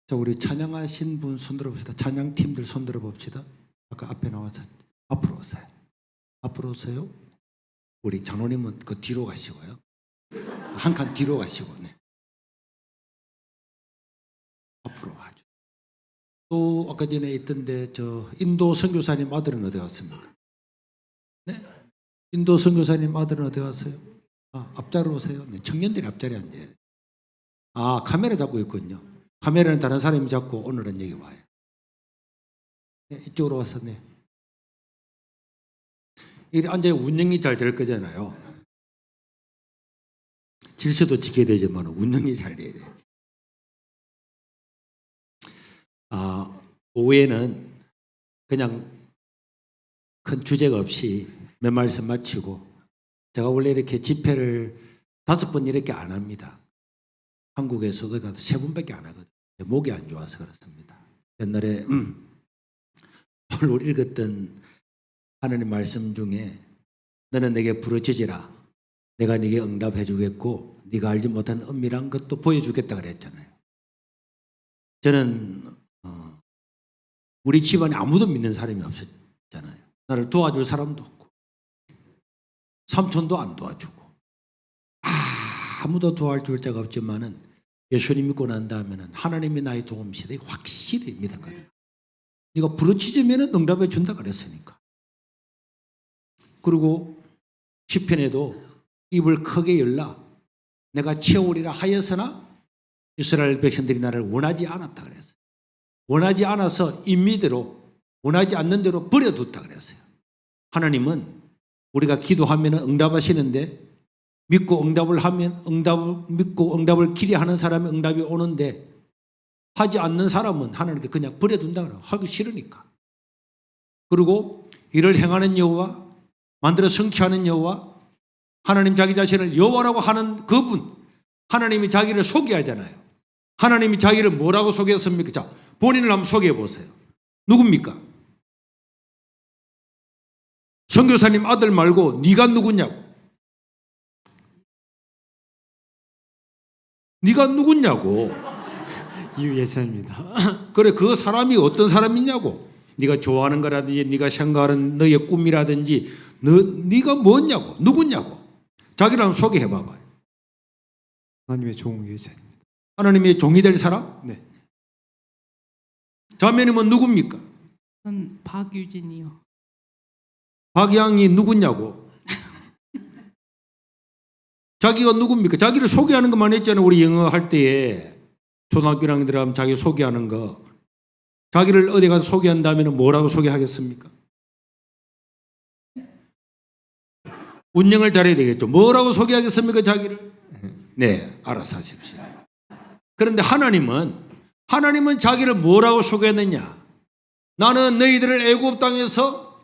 자, 우리 찬양하신 분 손들어 봅시다. 찬양팀들 손들어 봅시다. 아까 앞에 나와서 앞으로 오세요. 앞으로 오세요. 우리 장로님은 그 뒤로 가시고요. 한 칸 뒤로 가시고, 네. 앞으로 가죠. 또 아까 전에 있던데 저 인도 선교사님 아들은 어디 갔습니까? 네? 인도 선교사님 아들은 어디 갔어요? 아, 앞자로 오세요. 네, 청년들이 앞자리에 앉아요. 아, 카메라 잡고 있군요. 카메라는 다른 사람이 잡고 오늘은 여기 와요. 네, 이쪽으로 와서, 네. 이리 앉아야 운영이 잘 될 거잖아요. 질서도 지켜야 되지만 운영이 잘 돼야 되죠. 오후에는 그냥 큰 주제가 없이 몇 말씀 마치고, 제가 원래 이렇게 집회를 5번 이렇게 안 합니다. 한국에서도 가도 3번밖에 안 하거든요. 목이 안 좋아서 그렇습니다. 옛날에 오늘 읽었던 하나님 말씀 중에 너는 내게 부르짖으라 내가 네게 응답해 주겠고 네가 알지 못한 은밀한 것도 보여주겠다 그랬잖아요. 저는 우리 집안에 아무도 믿는 사람이 없었잖아요. 나를 도와줄 사람도 없고 삼촌도 안 도와주고 아무도 도와줄 자가 없지만은 예수님 믿고 난 다음에는 하나님이 나의 도움이시다 확실히 믿었거든요. 네가 부르짖으면 응답해 준다 그랬으니까. 그리고 시편에도 입을 크게 열라 내가 채우리라 하였으나 이스라엘 백성들이 나를 원하지 않았다 그랬어요. 원하지 않아서 임의대로 원하지 않는 대로 버려뒀다 그랬어요. 하나님은 우리가 기도하면 응답하시는데 믿고 응답을 하면 믿고 응답을 기대하는 사람이 응답이 오는데 하지 않는 사람은 하나님께 그냥 버려둔다 그래요. 하기 싫으니까. 그리고 이를 행하는 여호와 만들어 성취하는 여호와 하나님 자기 자신을 여호와라고 하는 그분 하나님이 자기를 소개하잖아요. 하나님이 자기를 뭐라고 소개했습니까? 자, 본인을 한번 소개해 보세요. 누굽니까? 선교사님 아들 말고 네가 누구냐고. 네가 누구냐고. 유예선입니다. 그래, 그 사람이 어떤 사람이냐고. 네가 좋아하는 거라든지 네가 생각하는 너의 꿈이라든지 네가 뭐냐고. 누구냐고. 자기를 한번 소개해 봐봐요. 하나님의 종 유예선입니다. 하나님의 종이 될 사람? 네. 자매님은 누굽니까? 전 박유진이요. 박양이 누구냐고. 자기가 누굽니까? 자기를 소개하는 것만 했잖아요. 우리 영어 할 때에 초등학교 1학년 들어가면 자기 소개하는 거. 자기를 어디 가서 소개한다면 뭐라고 소개하겠습니까? 운영을 잘해야 되겠죠. 뭐라고 소개하겠습니까? 자기를? 네, 알아서 하십시오. 그런데 하나님은 자기를 뭐라고 소개했느냐? 나는 너희들을 애굽 땅에서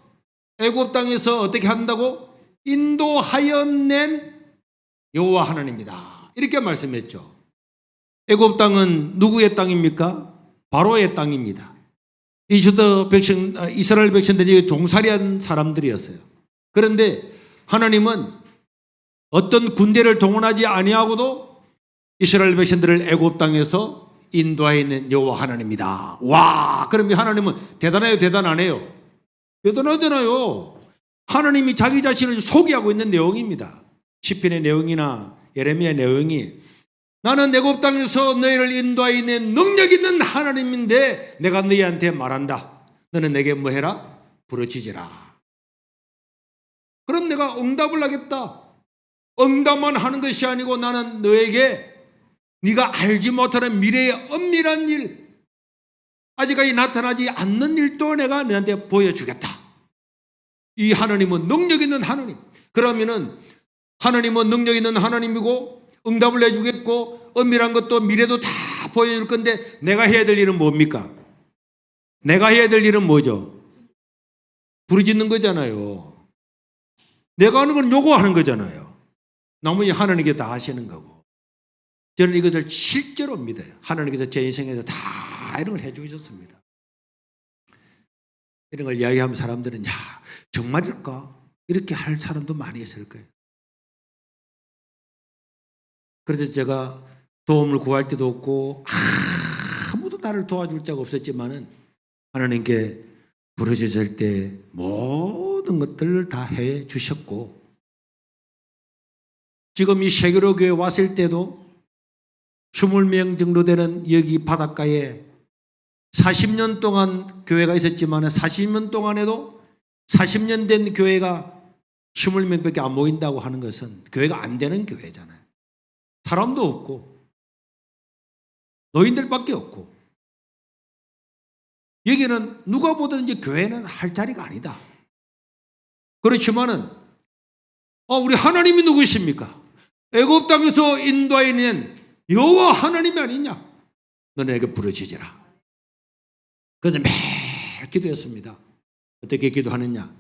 어떻게 한다고? 인도하여 낸 여호와 하나님이다. 이렇게 말씀했죠. 애굽 땅은 누구의 땅입니까? 바로의 땅입니다. 이스라엘 백성들이 종살이한 사람들이었어요. 그런데 하나님은 어떤 군대를 동원하지 아니하고도 이스라엘 백성들을 애굽 땅에서 인도하여 있는 여호와 하나님이다. 와, 그러면 하나님은 대단해요, 대단하네요? 대단하잖아요. 하나님이 자기 자신을 소개하고 있는 내용입니다. 시편의 내용이나 예레미야 내용이 나는 애굽 땅에서 너희를 인도하여 있는 능력 있는 하나님인데 내가 너희한테 말한다. 너는 내게 뭐 해라? 부르짖으라. 그럼 내가 응답을 하겠다. 응답만 하는 것이 아니고 나는 너에게 네가 알지 못하는 미래의 엄밀한 일, 아직까지 나타나지 않는 일도 내가 너한테 보여주겠다. 이 하나님은 능력 있는 하나님. 그러면은 하나님은 능력 있는 하나님이고 응답을 해주겠고 엄밀한 것도 미래도 다 보여줄 건데 내가 해야 될 일은 뭡니까? 내가 해야 될 일은 뭐죠? 부르짖는 거잖아요. 내가 하는 건 요구하는 거잖아요. 나머지 하나님께 다 하시는 거고. 저는 이것을 실제로 믿어요. 하나님께서 제 인생에서 다 이런 걸 해주셨습니다. 이런 걸 이야기하면 사람들은 야, 정말일까? 이렇게 할 사람도 많이 있을 거예요. 그래서 제가 도움을 구할 때도 없고 아무도 나를 도와줄 자가 없었지만은 하나님께 부르짖을 때 모든 것들을 다 해 주셨고, 지금 이 세계로 교회 왔을 때도 20명 정도 되는 여기 바닷가에 40년 동안 교회가 있었지만 40년 동안에도 40년 된 교회가 20명밖에 안 모인다고 하는 것은 교회가 안 되는 교회잖아요. 사람도 없고 노인들밖에 없고, 여기는 누가 보든지 교회는 할 자리가 아니다. 그렇지만은 우리 하나님이 누구십니까? 애굽 땅에서 인도하는 여호와 하나님이 아니냐? 너네에게 부르짖으라. 그래서 매일 기도했습니다. 어떻게 기도하느냐?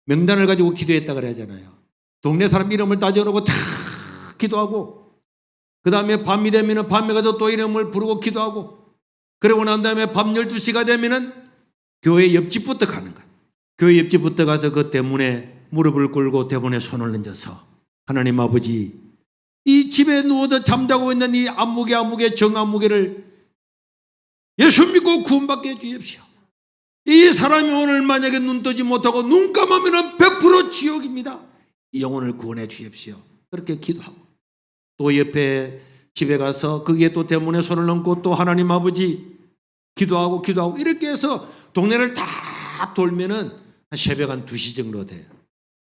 명단을 가지고 기도했다 그러잖아요. 동네 사람 이름을 따져놓고 다 기도하고, 그 다음에 밤이 되면 밤에 가서 또 이름을 부르고 기도하고, 그러고 난 다음에 밤 12시가 되면은 교회 옆집부터 가는 거예요. 교회 옆집부터 가서 그 대문에 무릎을 꿇고 대문에 손을 얹어서, 하나님 아버지, 이 집에 누워서 잠자고 있는 이 안무개 정안무개를 예수 믿고 구원받게 해주십시오. 이 사람이 오늘 만약에 눈 뜨지 못하고 눈 감으면 100% 지옥입니다. 이 영혼을 구원해 주십시오. 그렇게 기도하고, 또 옆에 집에 가서 거기에 또 대문에 손을 얹고 또 하나님 아버지 기도하고 이렇게 해서 동네를 다 돌면은 새벽 한 2시 정도 돼요.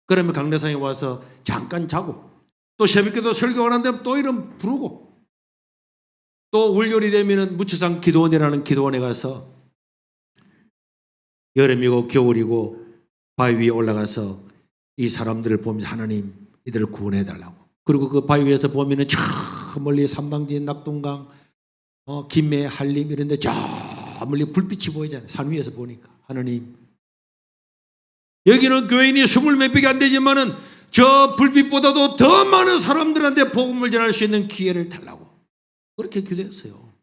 그러면 강대상에 와서 잠깐 자고, 또 새벽에도 설교가 하는데 또 이름 부르고, 또 월요일이 되면은 무치상 기도원이라는 기도원에 가서 여름이고 겨울이고 바위 위에 올라가서 이 사람들을 보면서 하나님 이들을 구원해 달라고. 그리고 그 바위 위에서 보면은 저 멀리 삼당진, 낙동강, 김해, 한림 이런 데 저 멀리 불빛이 보이잖아요. 산 위에서 보니까. 하나님, 여기는 교인이 20몇 명이 안 되지만은 저 불빛보다도 더 많은 사람들한테 복음을 전할 수 있는 기회를 달라고. 그렇게 기도했어요.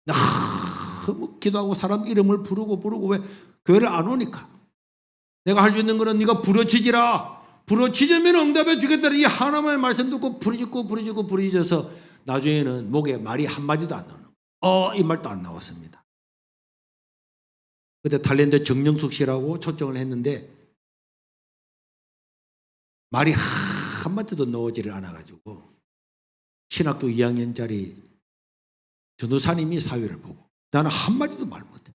너무 기도하고 사람 이름을 부르고 왜 교회를 안 오니까. 내가 할 수 있는 거는 네가 부르짖으라. 부르짖으면 응답해 주겠다는 이 하나님의 말씀 듣고 부르짖어서 나중에는 목에 말이 한마디도 안 나오는 거예요. 이 말도 안 나왔습니다. 그때 탤런트 정영숙 씨라고 초청을 했는데 말이 한마디도 나오지를 않아가지고 신학교 2학년짜리 전도사님이 사회를 보고 나는 한마디도 말 못해.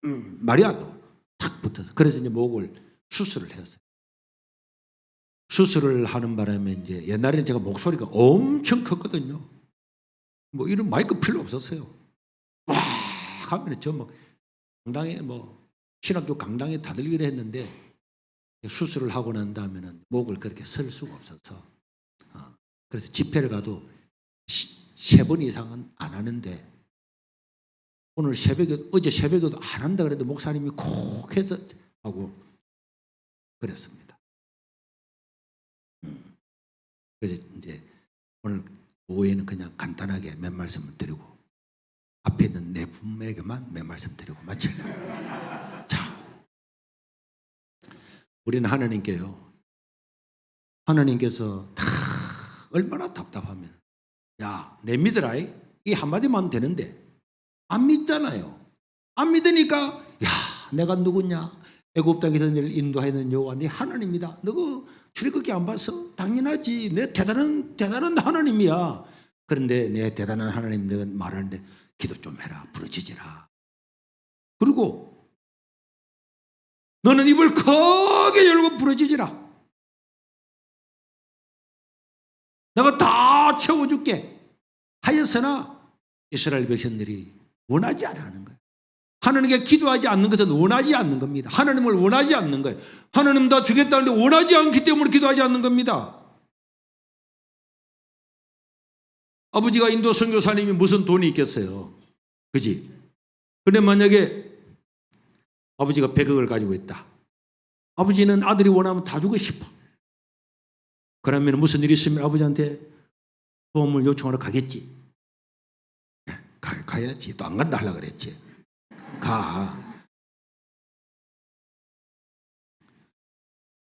말이 안 나와. 탁 붙어서. 그래서 이제 목을 수술을 했어요. 수술을 하는 바람에 이제 옛날에는 제가 목소리가 엄청 컸거든요. 뭐 이런 마이크 필요 없었어요. 와 하면 저 막 강당에 신학교 강당에 다들 이래 했는데 수술을 하고 난 다음에는 목을 그렇게 쓸 수가 없어서 그래서 집회를 가도 3번 이상은 안 하는데 어제 새벽에도 안 한다 그래도 목사님이 콕 해서 하고 그랬습니다. 그래서 이제 오늘 오후에는 그냥 간단하게 몇 말씀을 드리고 앞에 있는 네 분에게만 몇 말씀 드리고 마칠래요. 자, 우리는 하나님께서 다 얼마나 답답하면 야, 내 믿으라. 이 한마디만 하면 되는데 안 믿잖아요. 안 믿으니까 야, 내가 누구냐? 애굽 땅에서 너를 인도하는 여호와 네 하나님이다. 너가 출애굽기 안 봤어? 당연하지. 내 대단한 하나님이야. 그런데 내 대단한 하나님 내가 말하는데 기도 좀 해라. 부르짖으라. 그리고 너는 입을 크게 열고 부르짖으라. 내가 다 채워줄게. 하였으나 이스라엘 백성들이 원하지 않는 거예요. 하나님께 기도하지 않는 것은 원하지 않는 겁니다. 하나님을 원하지 않는 거예요. 하나님 다 주겠다는데 원하지 않기 때문에 기도하지 않는 겁니다. 아버지가 인도 선교사님이 무슨 돈이 있겠어요. 그지? 근데 만약에 아버지가 100억을 가지고 있다. 아버지는 아들이 원하면 다 주고 싶어. 그러면 무슨 일이 있으면 아버지한테 도움을 요청하러 가겠지. 가야지. 또 안 간다 하려고 그랬지. 가.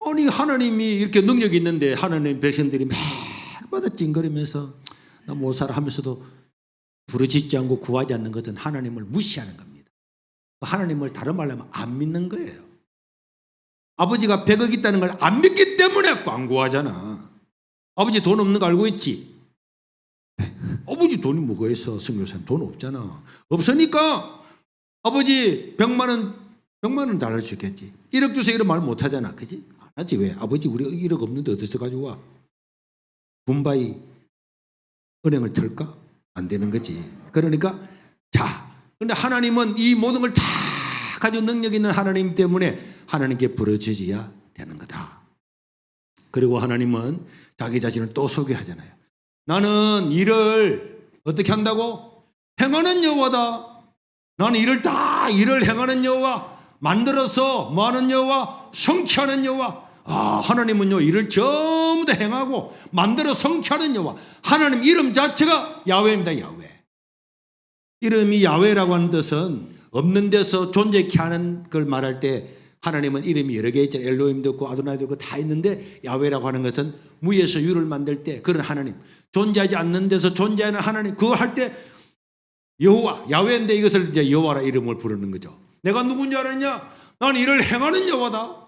아니 하나님이 이렇게 능력이 있는데 하나님 백성들이 매일마다 찡거리면서 나 못 살아 하면서도 부르짖지 않고 구하지 않는 것은 하나님을 무시하는 겁니다. 하나님을 다른 말로 하면 안 믿는 거예요. 아버지가 100억 있다는 걸 안 믿기 때문에 광고하잖아. 아버지 돈 없는 거 알고 있지? 아버지 돈이 뭐가 있어? 선교사님 돈 없잖아. 없으니까 아버지 100만 원 달랄 수 있겠지. 1억 주세요 이런 말 못 하잖아. 그지? 안 하지. 왜? 아버지 우리 1억 없는데 어디서 가져와? 분바이 은행을 털까? 안 되는 거지. 그러니까 자, 근데 하나님은 이 모든 걸 다 가지고 능력 있는 하나님 때문에 하나님께 부르짖어야 되는 거다. 그리고 하나님은 자기 자신을 또 소개하잖아요. 나는 일을 어떻게 한다고? 행하는 여호와다. 나는 일을 행하는 여호와, 만들어서 뭐하는 여호와, 성취하는 여호와. 하나님은요 일을 전부 다 행하고 만들어 성취하는 여호와. 하나님 이름 자체가 야훼입니다. 야훼. 이름이 야훼라고 하는 뜻은 없는 데서 존재케 하는 걸 말할 때 하나님은 이름이 여러 개 있잖아요. 엘로힘도 있고 아도나이도 있고 다 있는데 야훼라고 하는 것은 무에서 유를 만들 때 그런 하나님, 존재하지 않는 데서 존재하는 하나님, 그거 할 때 여호와, 야훼인데 이것을 이제 여호와라 이름을 부르는 거죠. 내가 누군지 알았냐? 나는 일을 행하는 여호와다.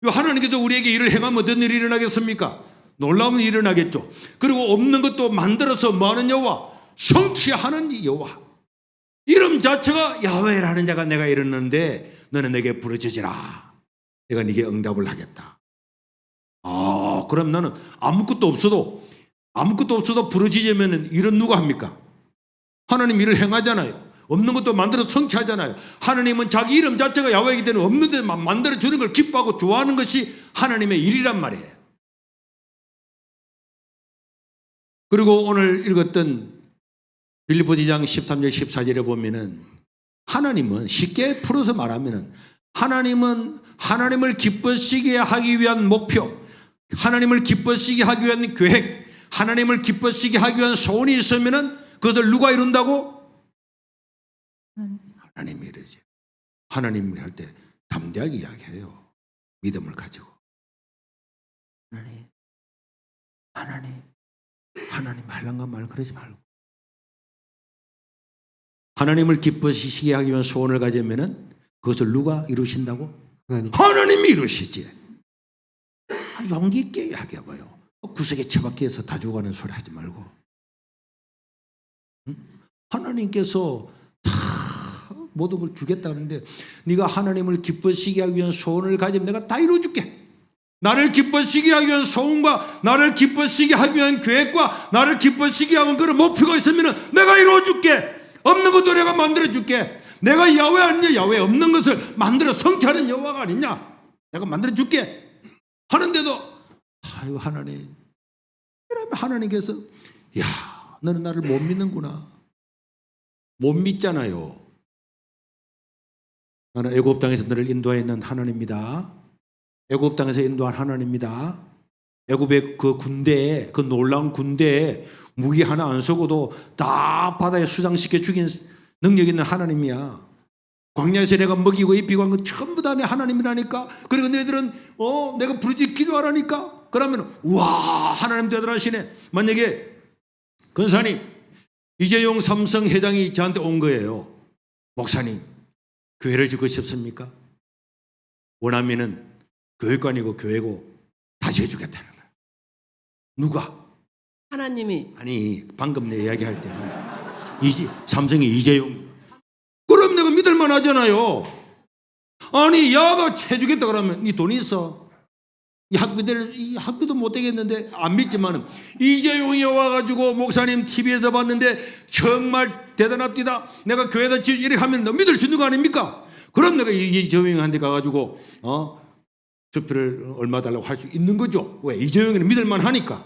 하나님께서 우리에게 일을 행하면 어떤 일이 일어나겠습니까? 놀라운 일이 일어나겠죠. 그리고 없는 것도 만들어서 뭐하는 여호와? 성취하는 여호와. 이름 자체가 야훼라는 자가 내가 이르는데 너는 내게 부르짖으라. 내가 네게 응답을 하겠다. 그럼 나는 아무것도 없어도 부르짖으면 일은 누가 합니까? 하나님 일을 행하잖아요. 없는 것도 만들어 성취하잖아요. 하나님은 자기 이름 자체가 야훼이기 때문에 없는 데만 만들어 주는 걸 기뻐하고 좋아하는 것이 하나님의 일이란 말이에요. 그리고 오늘 읽었던 빌립보서 2장 13절 14절에 보면은 하나님은 쉽게 풀어서 말하면은 하나님은 하나님을 기쁘시게 하기 위한 목표, 하나님을 기쁘시게 하기 위한 계획, 하나님을 기쁘시게 하기 위한 소원이 있으면은 그것을 누가 이룬다고? 하나님이 이르지. 하나님이 할 때 담대하게 이야기해요. 믿음을 가지고. 하나님 할란가 말 그러지 말고. 하나님을 기쁘시게 하기 위한 소원을 가지면은 그것을 누가 이루신다고? 하나님이 이루시지. 용기 있게 이야기해봐요. 구석에 처박혀서 다 죽어가는 소리 하지 말고. 하나님께서 다 모든 걸 주겠다는데 네가 하나님을 기쁘시게 하기 위한 소원을 가지면 내가 다 이루어줄게. 나를 기쁘시게 하기 위한 소원과 나를 기쁘시게 하기 위한 계획과 나를 기쁘시게 하는 그런 목표가 있으면 내가 이루어줄게. 없는 것도 내가 만들어줄게. 내가 야훼 아니냐? 야훼 없는 것을 만들어 성취하는 여호와가 아니냐? 내가 만들어줄게 하는데도 아이고 하나님, 그러면 하나님께서 야 너는 나를 못 믿는구나. 못 믿잖아요. 나는 애굽 땅에서 너를 인도하였는 하나님입니다. 애굽 땅에서 인도한 하나님입니다. 애굽의 그 군대에, 그 놀라운 군대에 무기 하나 안 쏘고도 다 바다에 수장시켜 죽인 능력 있는 하나님이야. 광야에서 내가 먹이고 입히고 한 건 전부 다 내 하나님이라니까. 그리고 너희들은 내가 부르짖 기도하라니까. 그러면 와 하나님 대단하시네. 만약에 권사님 이재용 삼성 회장이 저한테 온 거예요. 목사님 교회를 짓고 싶습니까? 원하면은 교회관이고 교회고 다시 해주겠다는 거야. 누가? 하나님이. 아니 방금 내 이야기할 때는 삼성이 이재용. 그럼 내가 믿을만 하잖아요. 아니 야가 해주겠다 그러면 네 돈이 있어. 이 학비도 못 되겠는데 안 믿지만은 이재용이 와가지고 목사님 TV에서 봤는데 정말 대단합니다. 내가 교회에다 이렇게 하면 너 믿을 수 있는 거 아닙니까? 그럼 내가 이재용한테 가가지고 투표를 얼마 달라고 할 수 있는 거죠. 왜? 이재용이는 믿을만 하니까.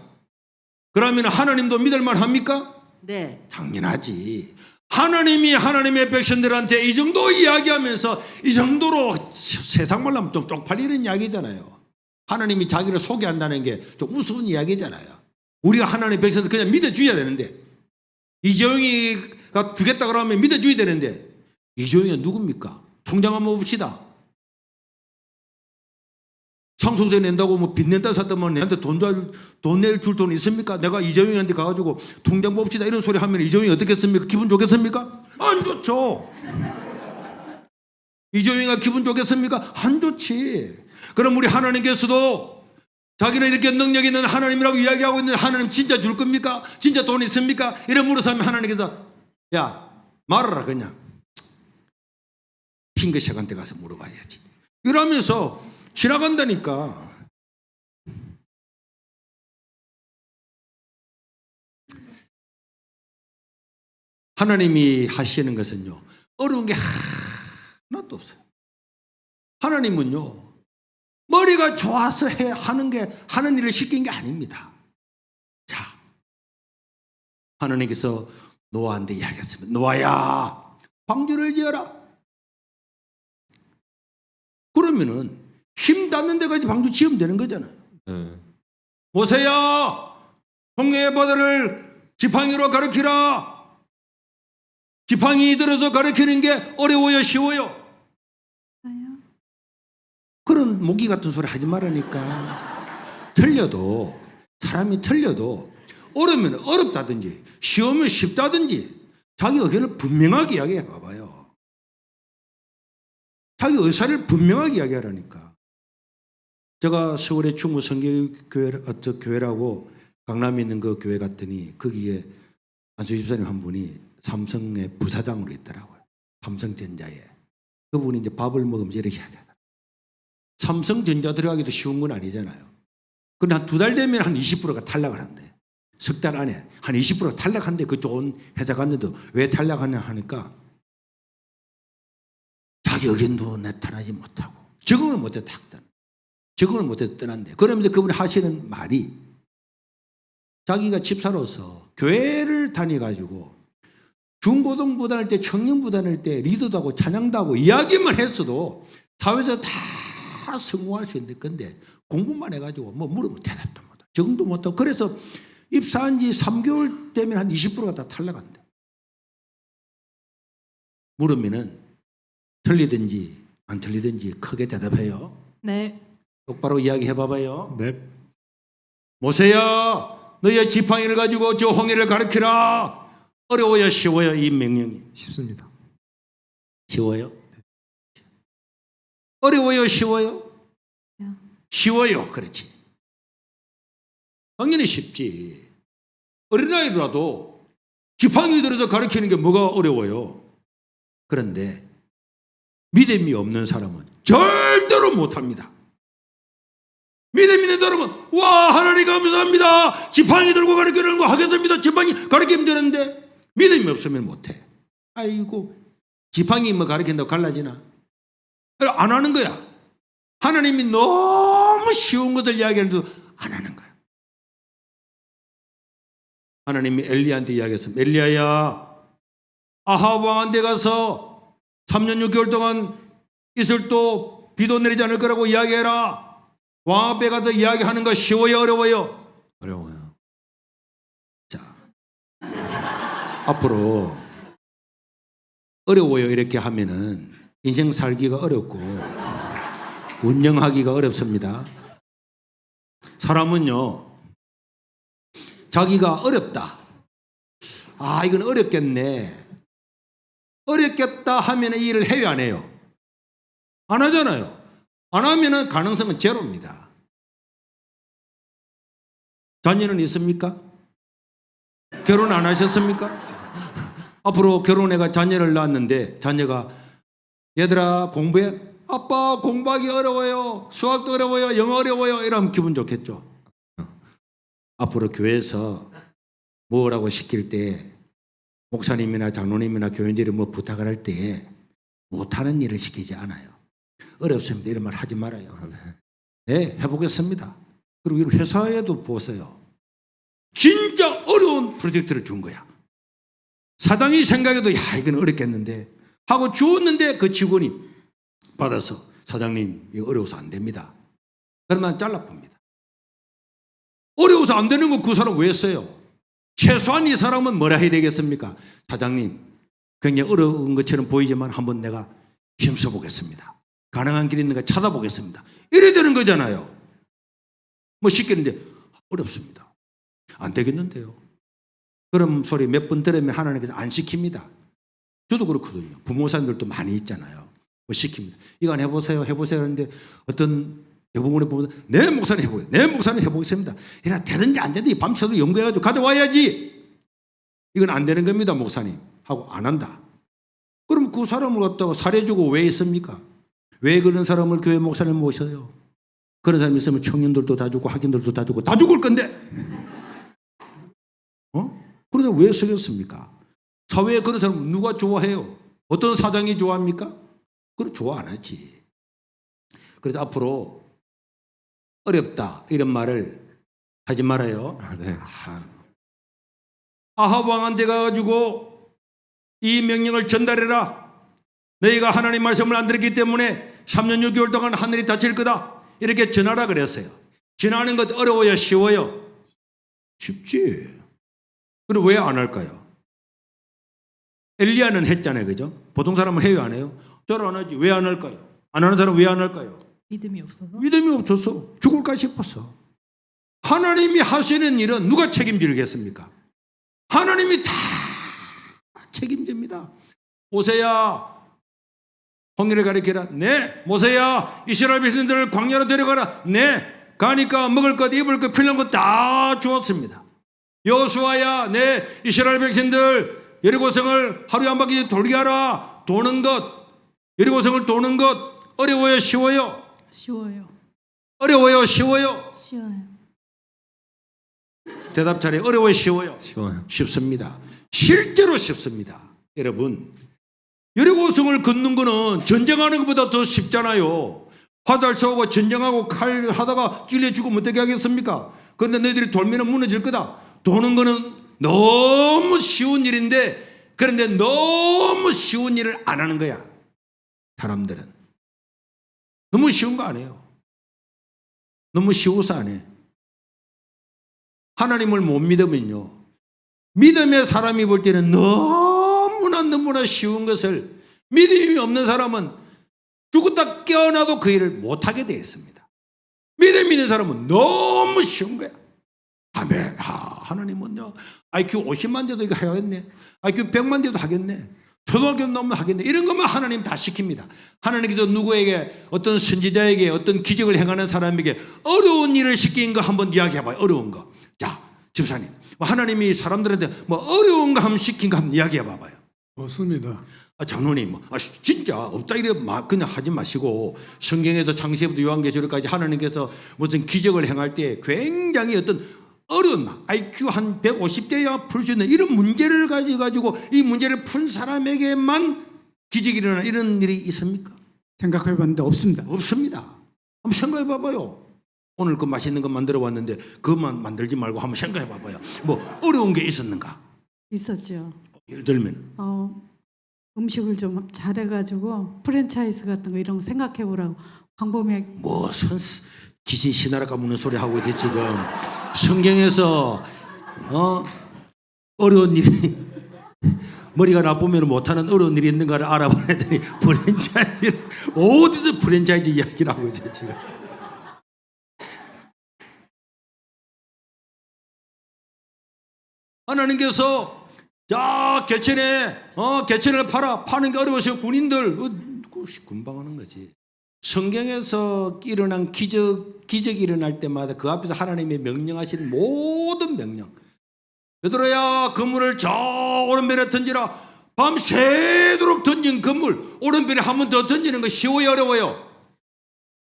그러면 하나님도 믿을만 합니까? 네. 당연하지. 하나님이 하나님의 백성들한테 이 정도 이야기하면서 이 정도로 세상 말로 하면 좀 쪽팔리는 이야기잖아요. 하나님이 자기를 소개한다는 게 좀 우스운 이야기잖아요. 우리가 하나님의 백성들 그냥 믿어줘야 되는데 이재용이가 두겠다 그러면 믿어줘야 되는데 이재용이 누굽니까? 통장 한번 봅시다. 상속세 낸다고 뭐 빚 낸다 샀다면 내한테 돈 낼 줄 돈 있습니까? 내가 이재용이한테 가가지고 통장 봅시다 이런 소리 하면 이재용이 어떻겠습니까? 기분 좋겠습니까? 안 좋죠. 이재용이가 기분 좋겠습니까? 안 좋지. 그럼 우리 하나님께서도 자기는 이렇게 능력 있는 하나님이라고 이야기하고 있는데 하나님 진짜 줄 겁니까? 진짜 돈 있습니까? 이런 물어서 하면 하나님께서 야 말하라 그냥 핑크색한테 가서 물어봐야지 이러면서 지나간다니까. 하나님이 하시는 것은요 어려운 게 하나도 없어요. 하나님은요 머리가 좋아서 하는 일을 시킨 게 아닙니다. 자, 하나님께서 노아한테 이야기했습니다. 노아야, 방주를 지어라. 그러면은 힘 닿는 데까지 방주 지으면 되는 거잖아요. 모세야, 홍해의 바다를 지팡이로 가리키라. 지팡이 들어서 가리키는 게 어려워요, 쉬워요? 그런 모기 같은 소리 하지 말라니까. 틀려도 사람이 틀려도 어려우면 어렵다든지 쉬우면 쉽다든지 자기 의견을 분명하게 이야기해 봐봐요. 자기 의사를 분명하게 이야기하라니까. 제가 서울의 충무 성교회라고 강남에 있는 그 교회 갔더니 거기에 안수 집사님 한 분이 삼성의 부사장으로 있더라고요. 삼성전자에. 그분이 이제 밥을 먹으면서 이렇게 이야기하더라고요. 삼성전자 들어가기도 쉬운 건 아니잖아요. 근데 한 2달 되면 한 20%가 탈락을 한대. 석 달 안에 한 20%가 탈락한대. 그 좋은 회사 갔는데도 왜 탈락하냐 하니까 자기 의견도 나타나지 못하고 적응을 못했다. 적응을 못해서 떠난대. 그러면서 그분이 하시는 말이 자기가 집사로서 교회를 다녀가지고 중고등부 다닐 때 청년부 다닐 때 리더도 하고 찬양도 하고 이야기만 했어도 사회에서 다 성공할 수 있는데 근데 공부만 해가지고 뭐 물으면 대답도 못하고 적응도 못하고 그래서 입사한 지 3개월 되면 한 20%가 다 탈락한대. 물으면은 틀리든지 안 틀리든지 크게 대답해요. 네. 똑바로 이야기해 봐봐요. 네. 모세야 너의 지팡이를 가지고 저 홍해를 가리키라. 어려워요 쉬워요 이 명령이? 쉽습니다. 쉬워요? 어려워요 쉬워요? 쉬워요. 그렇지. 당연히 쉽지. 어린아이라도 지팡이 들어서 가르치는 게 뭐가 어려워요. 그런데 믿음이 없는 사람은 절대로 못합니다. 믿음 있는 사람은 와 하나님 감사합니다. 지팡이 들고 가르치는 거 하겠습니다. 지팡이 가르치면 되는데 믿음이 없으면 못해. 아이고 지팡이 뭐 가르친다고 갈라지나. 안 하는 거야. 하나님이 너무 쉬운 것을 이야기하는데도 안 하는 거야. 하나님이 엘리야한테 이야기했습니다. 엘리야야 아합 왕한테 가서 3년 6개월 동안 이슬도 비도 내리지 않을 거라고 이야기해라. 왕 앞에 가서 이야기하는 거 쉬워요 어려워요? 어려워요. 자, 앞으로 어려워요 이렇게 하면은 인생 살기가 어렵고 운영하기가 어렵습니다. 사람은요 자기가 어렵다. 아 이건 어렵겠네. 어렵겠다 하면 이 일을 해요 안 해요? 안 하잖아요. 안 하면 가능성은 제로입니다. 자녀는 있습니까? 결혼 안 하셨습니까? 앞으로 결혼해가 자녀를 낳았는데 자녀가 얘들아 공부해? 아빠 공부하기 어려워요. 수학도 어려워요. 영어 어려워요. 이러면 기분 좋겠죠. 앞으로 교회에서 뭐라고 시킬 때 목사님이나 장로님이나 교인들이 뭐 부탁을 할 때 못하는 일을 시키지 않아요. 어렵습니다. 이런 말 하지 말아요. 네, 해보겠습니다. 그리고 이런 회사에도 보세요. 진짜 어려운 프로젝트를 준 거야. 사장이 생각해도 야 이건 어렵겠는데 하고 주었는데 그 직원이 받아서 사장님 이거 어려워서 안 됩니다. 그러면 잘라봅니다. 어려워서 안 되는 거 그 사람 왜 했어요? 최소한 이 사람은 뭐라 해야 되겠습니까? 사장님 굉장히 어려운 것처럼 보이지만 한번 내가 힘써 보겠습니다. 가능한 길이 있는가 찾아보겠습니다. 이래야 되는 거잖아요. 뭐 쉽겠는데 어렵습니다. 안 되겠는데요. 그럼 소리 몇 번 들으면 하나님께서 안 시킵니다. 저도 그렇거든요. 부모사님들도 많이 있잖아요. 뭐 시킵니다. 이거 안 해보세요. 해보세요. 하는데 어떤 대부분의 보면 내 목사는 해보겠습니다. 내 목사는 해보겠습니다. 이라 되는지 안 되는지 밤새도 연구해가지고 가져와야지. 이건 안 되는 겁니다. 목사님. 하고 안 한다. 그럼 그 사람을 갖다가 살해주고 왜 있습니까? 왜 그런 사람을 교회 목사님 모셔요? 그런 사람이 있으면 청년들도 다 죽고 학인들도 다 죽고 다 죽을 건데. 그런데 왜 쓰겠습니까? 사회에 그런 사람 누가 좋아해요? 어떤 사장이 좋아합니까? 그럼 좋아 안 하지. 그래서 앞으로 어렵다 이런 말을 하지 말아요. 네. 아합 왕한테 가가지고 이 명령을 전달해라. 너희가 하나님 말씀을 안 들었기 때문에 3년 6개월 동안 하늘이 닫힐 거다. 이렇게 전하라 그랬어요. 전하는 것 어려워요? 쉬워요? 쉽지. 그럼 왜 안 할까요? 엘리야는 했잖아요. 그죠? 보통 사람은 해요? 안 해요? 저를 안 하지. 왜 안 할까요? 안 하는 사람은 왜 안 할까요? 믿음이 없어서. 믿음이 없어서 죽을까 싶었어. 하나님이 하시는 일은 누가 책임지겠습니까? 하나님이 다 책임집니다. 모세야 홍해를 가리키라. 네. 모세야 이스라엘 백성들을 광야로 데려가라. 네. 가니까 먹을 것 입을 것 필요한 것 다 주었습니다. 여호수아야 네. 이스라엘 백성들 여리고성을 하루에 한 바퀴 돌게 하라. 도는 것 여리고성을 도는 것 어려워요? 쉬워요? 쉬워요. 어려워요? 쉬워요? 쉬워요. 대답 잘해. 어려워요? 쉬워요? 쉬워요. 쉽습니다. 실제로 쉽습니다. 여러분 여리고성을 걷는 거는 전쟁하는 것보다 더 쉽잖아요. 화살 쏘고 전쟁하고 칼 하다가 찔려 죽으면 어떻게 하겠습니까? 그런데 너희들이 돌면은 무너질 거다. 도는 거는 너무 쉬운 일인데 그런데 너무 쉬운 일을 안 하는 거야. 사람들은 너무 쉬운 거 안 해요. 너무 쉬워서 안 해. 하나님을 못 믿으면요. 믿음의 사람이 볼 때는 너무나 쉬운 것을 믿음이 없는 사람은 죽었다 깨어나도 그 일을 못하게 되어 있습니다. 믿음 있는 사람은 너무 쉬운 거야. 아멘. 하나님은요. IQ 50만 대도 이거 해야겠네. IQ 100만 대도 하겠네. 초등학교 넘으면 하겠네. 이런 것만 하나님 다 시킵니다. 하나님께서 누구에게 어떤 선지자에게 어떤 기적을 행하는 사람에게 어려운 일을 시킨 거 한번 이야기해봐요. 어려운 거. 자, 집사님. 하나님이 사람들한테 뭐 어려운 거 한번 시킨 거 한번 이야기해봐봐요. 없습니다. 장로님, 진짜 없다 이래 그냥 하지 마시고 성경에서 창세기부터 요한계시록까지 하나님께서 무슨 기적을 행할 때 굉장히 어떤 어려운 IQ 한 150대야 풀 수 있는 이런 문제를 가지고 이 문제를 푼 사람에게만 기적이 일어나 이런 일이 있습니까? 생각해봤는데 없습니다. 없습니다. 한번 생각해 봐봐요. 오늘 그 맛있는 거 만들어 왔는데 그것만 만들지 말고 한번 생각해 봐봐요. 뭐 어려운 게 있었는가? 있었죠. 예를 들면 음식을 좀 잘해가지고 프랜차이즈 같은 거 이런 거 생각해보라고 광범위하게. 뭐 귀신 신하라 까먹는 소리 하고 있지 지금. 성경에서 어려운 일이 머리가 나쁘면 못하는 어려운 일이 있는가를 알아봐야 되니 프랜차이즈 어디서 프랜차이즈 이야기를 하고 있어요 지금. 하나님께서 자 개천을 파는 게 어려워서 군인들 군방하는 거지. 성경에서 일어난 기적이 일어날 때마다 그 앞에서 하나님의 명령하신 모든 명령. 베드로야 그물을 저 오른편에 던지라. 밤새도록 던진 그물 오른편에 한 번 더 던지는 거 쉬워요 어려워요?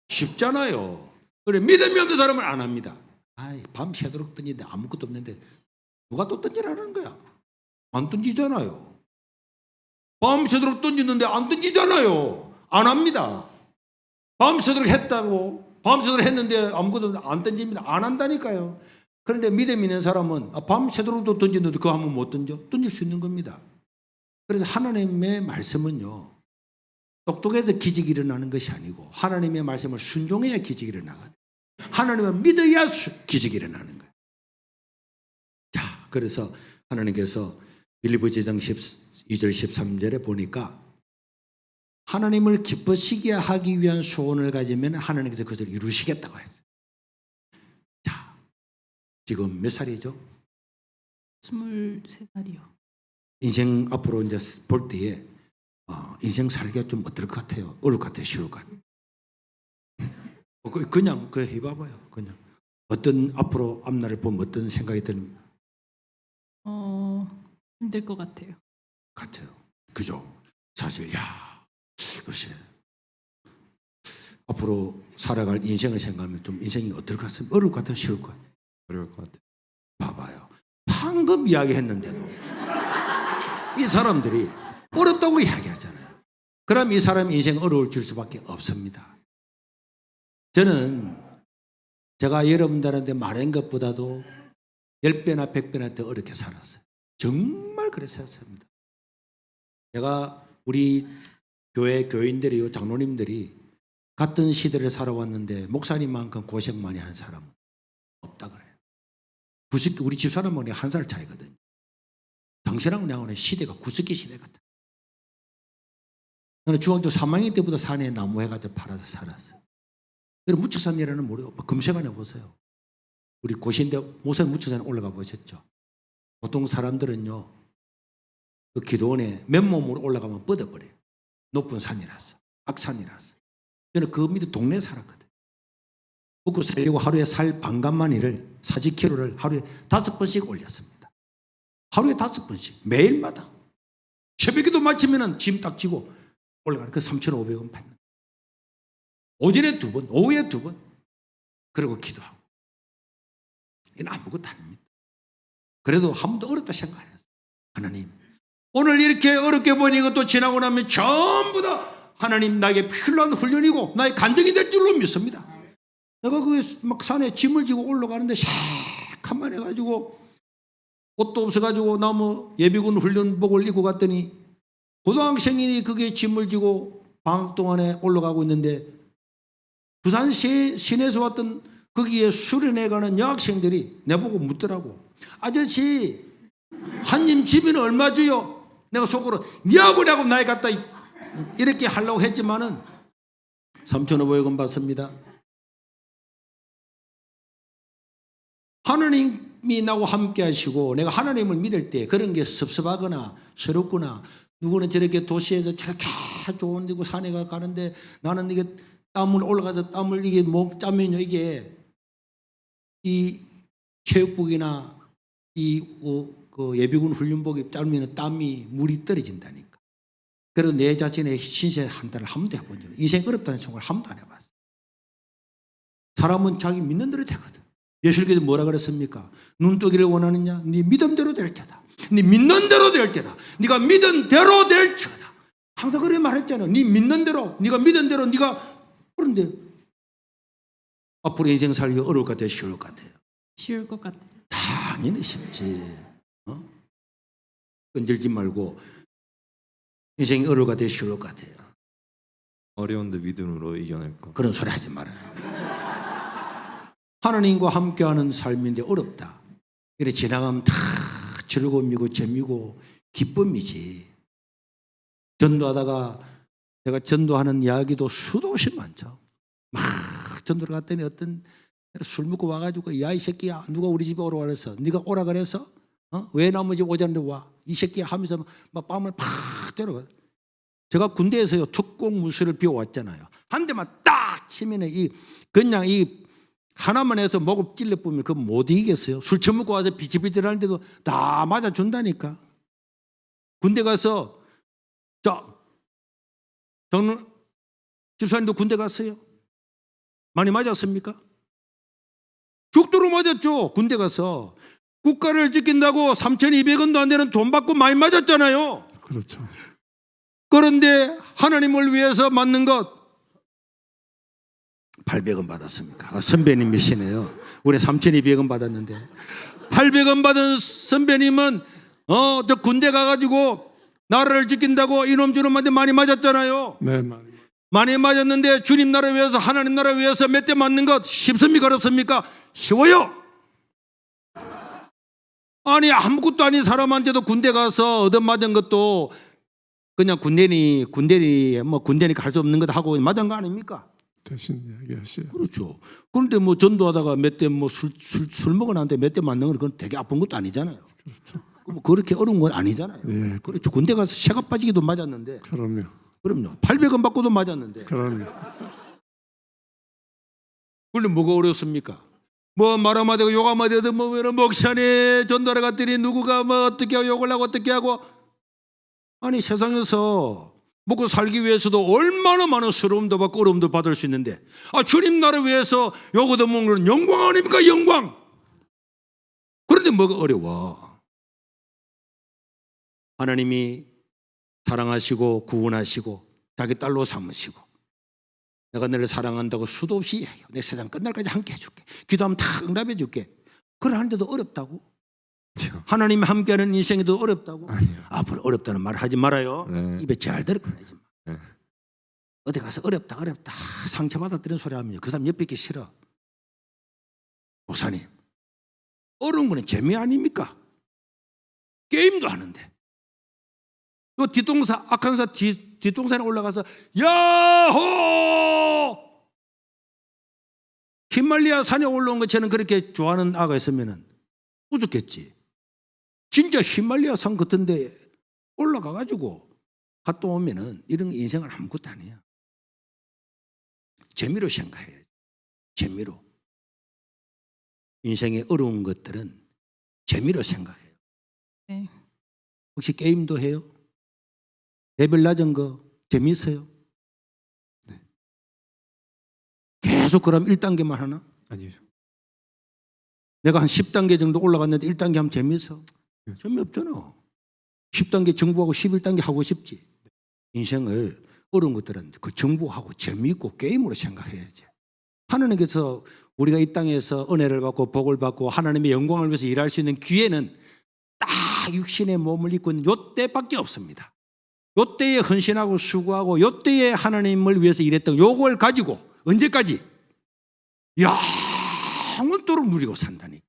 쉽잖아요. 그래 믿음이 없는 사람은 안 합니다. 밤새도록 던지는데 아무것도 없는데 누가 또 던지라는 거야? 안 던지잖아요. 밤새도록 던지는데 안 던지잖아요. 안 합니다. 밤새도록 했다고 밤새도록 했는데 아무것도 안 던집니다. 안 한다니까요. 그런데 믿음 있는 사람은 밤새도록도 던지는데 그거 하면 못 던질 수 있는 겁니다. 그래서 하나님의 말씀은요 똑똑해서 기적이 일어나는 것이 아니고 하나님의 말씀을 순종해야 기적이 일어나거든요. 하나님을 믿어야 기적이 일어나는 거예요. 자, 그래서 하나님께서 빌립보서 2장 12절 13절에 보니까 하나님을 기쁘시게 하기 위한 소원을 가지면 하나님께서 그것을 이루시겠다고 했어요. 자, 지금 몇 살이죠? 23살이요. 인생 앞으로 이제 볼 때에 인생 살기가 좀 어떨 것 같아요? 어려울 것 같아요? 쉬울 것 같아요? 그냥 해봐봐요. 그냥 어떤 앞으로 앞날을 보면 어떤 생각이 듭니까? 힘들 것 같아요. 같아요. 그죠? 사실 글쎄 앞으로 살아갈 인생을 생각하면 좀 인생이 어떨 것 같습니까? 어려울 것 같아요? 쉬울 것 같아요? 어려울 것 같아요. 봐봐요. 방금 이야기했는데도 이 사람들이 어렵다고 이야기하잖아요. 그럼 이 사람 인생 어려울 줄 수밖에 없습니다. 저는 제가 여러분들한테 말한 것보다도 10배나 100배나 더 어렵게 살았어요. 정말 그랬었습니다. 제가 우리 교회 교인들이요, 장로님들이 같은 시대를 살아왔는데 목사님만큼 고생 많이 한 사람은 없다 그래요. 우리 집사람은 한 살 차이거든요. 당신하고 나하고는 시대가 구석기 시대 같아. 저는 중학교 3학년 때부터 산에 나무 해가지고 팔아서 살았어요. 그럼 무척산이라는 모르고 검색안 해보세요. 우리 고신대 모산 무척산에 올라가 보셨죠? 보통 사람들은요, 그 기도원에 맨몸으로 올라가면 뻗어버려요. 높은 산이라서, 악산이라서. 저는 그 밑에 동네에 살았거든요. 먹고 살려고 하루에 살 반간마니를 40kg를 하루에 5번씩 올렸습니다. 하루에 5번씩 매일마다 새벽에도 마치면은 짐 딱 지고 올라가는 그 3,500원 받는. 오전에 2번, 오후에 2번. 그리고 기도하고. 이건 아무것도 아닙니다. 그래도 한 번도 어렵다 생각 안 했어요. 하나님, 오늘 이렇게 어렵게 보니 이것도 지나고 나면 전부 다 하나님 나에게 필요한 훈련이고 나의 간증이 될 줄로 믿습니다. 내가 그 막 산에 짐을 지고 올라가는데 샥한만 해가지고 옷도 없어가지고 나무 예비군 훈련복을 입고 갔더니 고등학생이 그게 짐을 지고 방학 동안에 올라가고 있는데 부산 시내에서 왔던 거기에 수련회 가는 여학생들이 내보고 묻더라고. 아저씨 한님 집에는 얼마 주요? 내가 속으로 니하고 내하고 나이 같다 이렇게 하려고 했지만은 3,500원 받습니다. 하나님이 나와 함께 하시고 내가 하나님을 믿을 때 그런 게 섭섭하거나 서럽거나 누구는 저렇게 도시에서 저렇게 좋은 데고 산에 가는데 나는 이게 땀을 올라가서 땀을 이게 목 짜면요 이게 이 체육복이나 그 예비군 훈련복이 짜면 땀이 물이 떨어진다니까. 그래도 내 자신의 신세 한탄을 한 번도 해본 적 없어요. 인생 어렵다는 생각을 한 번도 안 해봤어요. 사람은 자기 믿는 대로 되거든. 예수님께서 뭐라 그랬습니까? 눈뜨기를 원하느냐? 네 믿음대로 될 테다. 네 믿는 대로 될 테다. 네가 믿은 대로 될 테다. 항상 그렇게 말했잖아. 네 믿는 대로, 네가 믿은 대로, 네가 그런데 앞으로 인생 살기 어려울 것 같아요? 쉬울 것 같아요? 쉬울 것 같아요. 당연히 쉽지. 끈질지 말고 인생이 어려울 것 같아요? 쉬울 것 같아요? 어려운데 믿음으로 이겨낼 것. 그런 소리 하지 말아요. 하나님과 함께하는 삶인데 어렵다. 이렇게 지나가면 다 즐거움이고 재미고 기쁨이지. 전도하다가 제가 전도하는 이야기도 수도 없이 많죠. 막 전도를 갔더니 어떤 술 먹고 와가지고 야 이 새끼야 누가 우리 집에 오라 그래서 네가 오라 그래서 왜 남의 집 오자는데 와 이 새끼야 하면서 막 뺨을 팍 때려. 제가 군대에서요 특공 무술을 배워왔잖아요. 한 대만 딱 치면은 그냥 하나만 해서 목을 찔러보면 그거 못 이기겠어요. 술 처먹고 와서 비치비치하는데도 다 맞아준다니까. 군대 가서 저는 집사님도 군대 갔어요? 많이 맞았습니까? 죽도록 맞았죠. 군대 가서 국가를 지킨다고 3,200원도 안 되는 돈 받고 많이 맞았잖아요. 그렇죠. 그런데 하나님을 위해서 맞는 것 800원 받았습니까? 선배님이시네요. 우리 3,200원 받았는데 800원 받은 선배님은 저 군대 가가지고 나라를 지킨다고 이놈 저놈한테 많이 맞았잖아요. 네, 많이 맞았는데 주님 나라 위해서 하나님 나라 위해서 몇 대 맞는 것 쉽습니까? 어렵습니까? 쉬워요. 아니 아무것도 아닌 사람한테도 군대 가서 얻어맞은 것도 그냥 군대니까 할 수 없는 것 하고 맞은 거 아닙니까? 대신 이야기하세요. 그렇죠. 그런데 뭐 전도하다가 몇 대 뭐 술 먹어놨는데 몇 대 맞는 건 그건 되게 아픈 것도 아니잖아요. 그렇죠. 뭐 그렇게 어려운 건 아니잖아요. 예. 그렇죠. 군대 가서 새가 빠지기도 맞았는데, 그럼요. 그럼요. 800원 받고도 맞았는데, 그럼요. 그런데 뭐가 어렵습니까? 뭐 말 한마디 하고 욕 한마디 하든 뭐 목사님 전도하러 갔더니 누구가 뭐 어떻게 하고 욕을 하고 어떻게 하고. 아니 세상에서 먹고 살기 위해서도 얼마나 많은 서러움도 받고 어려움도 받을 수 있는데, 주님 나라 위해서 욕 얻어먹는 건 영광 아닙니까? 영광. 그런데 뭐가 어려워? 하나님이 사랑하시고 구원하시고 자기 딸로 삼으시고 내가 너를 사랑한다고 수도 없이 얘기해요. 내 세상 끝날까지 함께 해줄게. 기도하면 다 응답해 줄게. 그러는데도 어렵다고? 하나님이 함께하는 인생에도 어렵다고? 아니요. 앞으로 어렵다는 말 하지 말아요. 네. 입에 잘 들어꺼내지 마. 네. 어디 가서 어렵다 상처받았다는 소리 하면요, 그 사람 옆에 있기 싫어. 목사님, 어려운 거는 재미 아닙니까? 게임도 하는데 그 뒷동사 악한사 뒷동산에 올라가서 야호! 히말리아 산에 올라온 것처럼 그렇게 좋아하는 아가 있으면 우습겠지. 진짜 히말리아 산 같은 데 올라가가지고 갔다 오면은 이런 인생은 아무것도 아니야. 재미로 생각해야지. 재미로. 인생의 어려운 것들은 재미로 생각해요. 네. 혹시 게임도 해요? 레벨 낮은 거 재미있어요? 네. 계속 그럼 1단계만 하나? 아니요. 내가 한 10단계 정도 올라갔는데 1단계 하면 재미있어? 네. 재미없잖아. 10단계 정부하고 11단계 하고 싶지. 인생을 어려운 것들은 그 정부하고 재미있고 게임으로 생각해야지. 하나님께서 우리가 이 땅에서 은혜를 받고 복을 받고 하나님의 영광을 위해서 일할 수 있는 기회는 딱 육신의 몸을 입고 있는 요때밖에 없습니다. 요때에 헌신하고 수고하고 요때에 하나님을 위해서 일했던 요걸 가지고 언제까지? 영원토록 누리고 산다니까.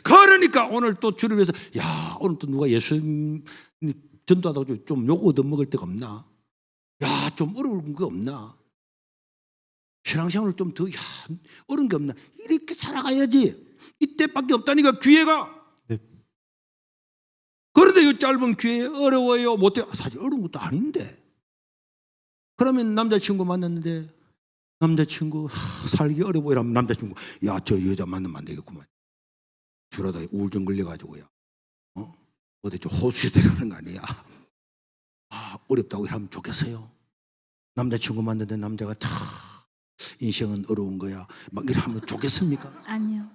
그러니까 오늘 또 주를 위해서 오늘 또 누가 예수 전도하다가 좀 욕 얻어먹을 데가 없나? 좀 어려운 게 없나? 신앙생활을 좀 더 어려운 게 없나? 이렇게 살아가야지. 이때밖에 없다니까 기회가. 네. 그런데 이 짧은 기회에 어려워요 못해. 사실 어려운 것도 아닌데. 그러면 남자친구 만났는데 남자친구 살기 어려워 이러면 남자친구 저 여자 만나면 안 되겠구만. 주라다 우울증 걸려가지고요. 어디 좀 호수에 들어가는 거 아니야. 어렵다고 이러면 좋겠어요. 남자친구 만났는데 남자가 다 인생은 어려운 거야 막 이러면 좋겠습니까? 아니요.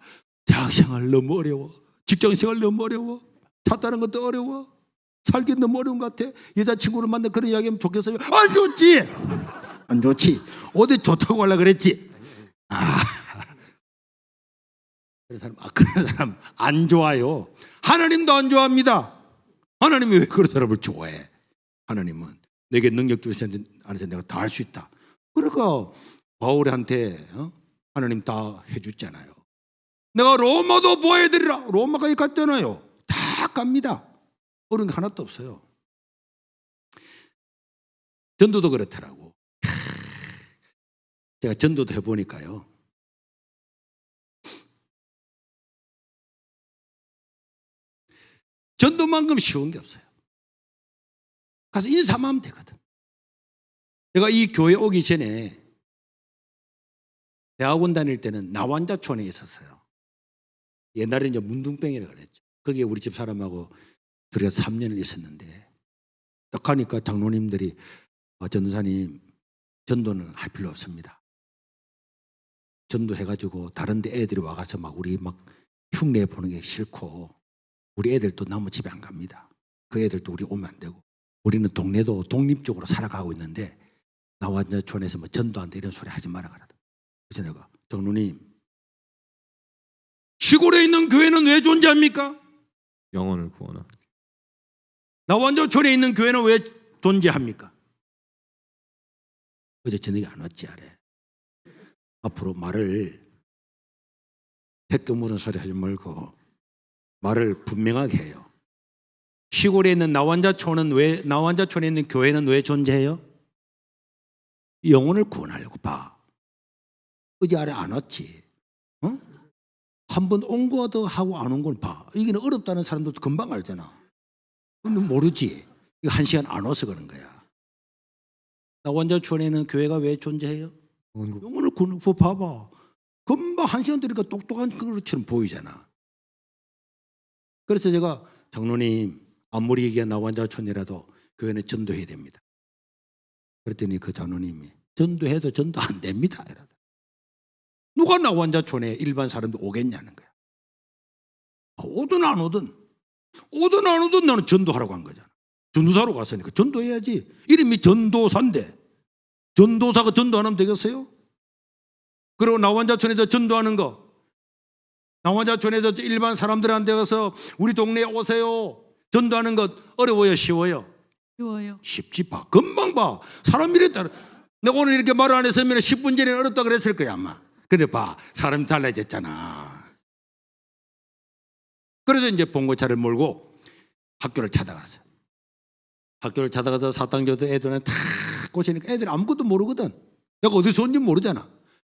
대학생활 너무 어려워. 직장생활 너무 어려워. 차 타는 것도 어려워. 살기 너무 어려운 것 같아. 여자친구를 만나 그런 이야기하면 좋겠어요? 안 좋지. 안 좋지. 어디 좋다고 하려고 그랬지. 그런 사람 안 좋아요. 하나님도 안 좋아합니다. 하나님이 왜 그런 사람을 좋아해? 하나님은 내게 능력 주신 안에서 내가 다 할 수 있다. 그러니까 바울한테 하나님 다 해줬잖아요. 내가 로마도 보여드리라. 로마까지 갔잖아요. 다 갑니다. 어려운 게 하나도 없어요. 전도도 그렇더라고. 제가 전도도 해보니까요. 전도만큼 쉬운 게 없어요. 가서 인사만 하면 되거든. 제가 이 교회 오기 전에 대학원 다닐 때는 나완자촌에 있었어요. 옛날에 이제 문둥병이라고 그랬죠. 거기에 우리 집 사람하고 둘이가 3년을 있었는데 딱 가니까 장로님들이 전도사님 전도는 할 필요 없습니다. 전도해가지고 다른 데 애들이 와가서 막 우리 막 흉내 보는 게 싫고 우리 애들도 나무 집에 안 갑니다. 그 애들도 우리 오면 안 되고 우리는 동네도 독립적으로 살아가고 있는데 나완자촌에서 뭐 전도한다 이런 소리 하지 마라 그러다. 그래서 내가 장로님 시골에 있는 교회는 왜 존재합니까? 영혼을 구원하는. 나완자촌에 있는 교회는 왜 존재합니까? 어제 저녁에 안 왔지 아래. 앞으로 말을 택도 무는 소리 하지 말고 말을 분명하게 해요. 시골에 있는 나환자촌에 있는 교회는 왜 존재해요? 영혼을 구원하려고 봐. 의지 아래 안 왔지. 한번 온 거도 하고 안 온 건 봐. 이게 어렵다는 사람들도 금방 알잖아. 근데 모르지. 이거 1시간 안 와서 그런 거야. 나환자촌에 있는 교회가 왜 존재해요? 영혼을 구원하고 봐봐. 금방 1시간 들으니까 똑똑한 것처럼 보이잖아. 그래서 제가 장로님 아무리 이게 나환자촌이라도 교회는 전도해야 됩니다. 그랬더니 그 장로님이 전도해도 전도 안 됩니다. 이러다. 누가 나환자촌에 일반 사람들 오겠냐는 거야. 오든 안 오든 나는 전도하라고 한 거잖아. 전도사로 갔으니까 전도해야지. 이름이 전도사인데 전도사가 전도 안 하면 되겠어요? 그리고 나환자촌에서 전도하는 거, 나환자촌에서 일반 사람들한테 가서 우리 동네에 오세요 전도하는 것 어려워요, 쉬워요? 쉬워요. 쉽지. 봐, 금방 봐. 사람 일에 따라. 내가 오늘 이렇게 말 안 했으면 10분 전에 어렵다 그랬을 거야 아마. 근데 봐, 사람이 달라졌잖아. 그래서 이제 봉고차를 몰고 학교를 찾아갔어요. 학교를 찾아가서 사탕교도 애들은 다 꼬시니까 애들이 아무것도 모르거든. 내가 어디서 온지 모르잖아.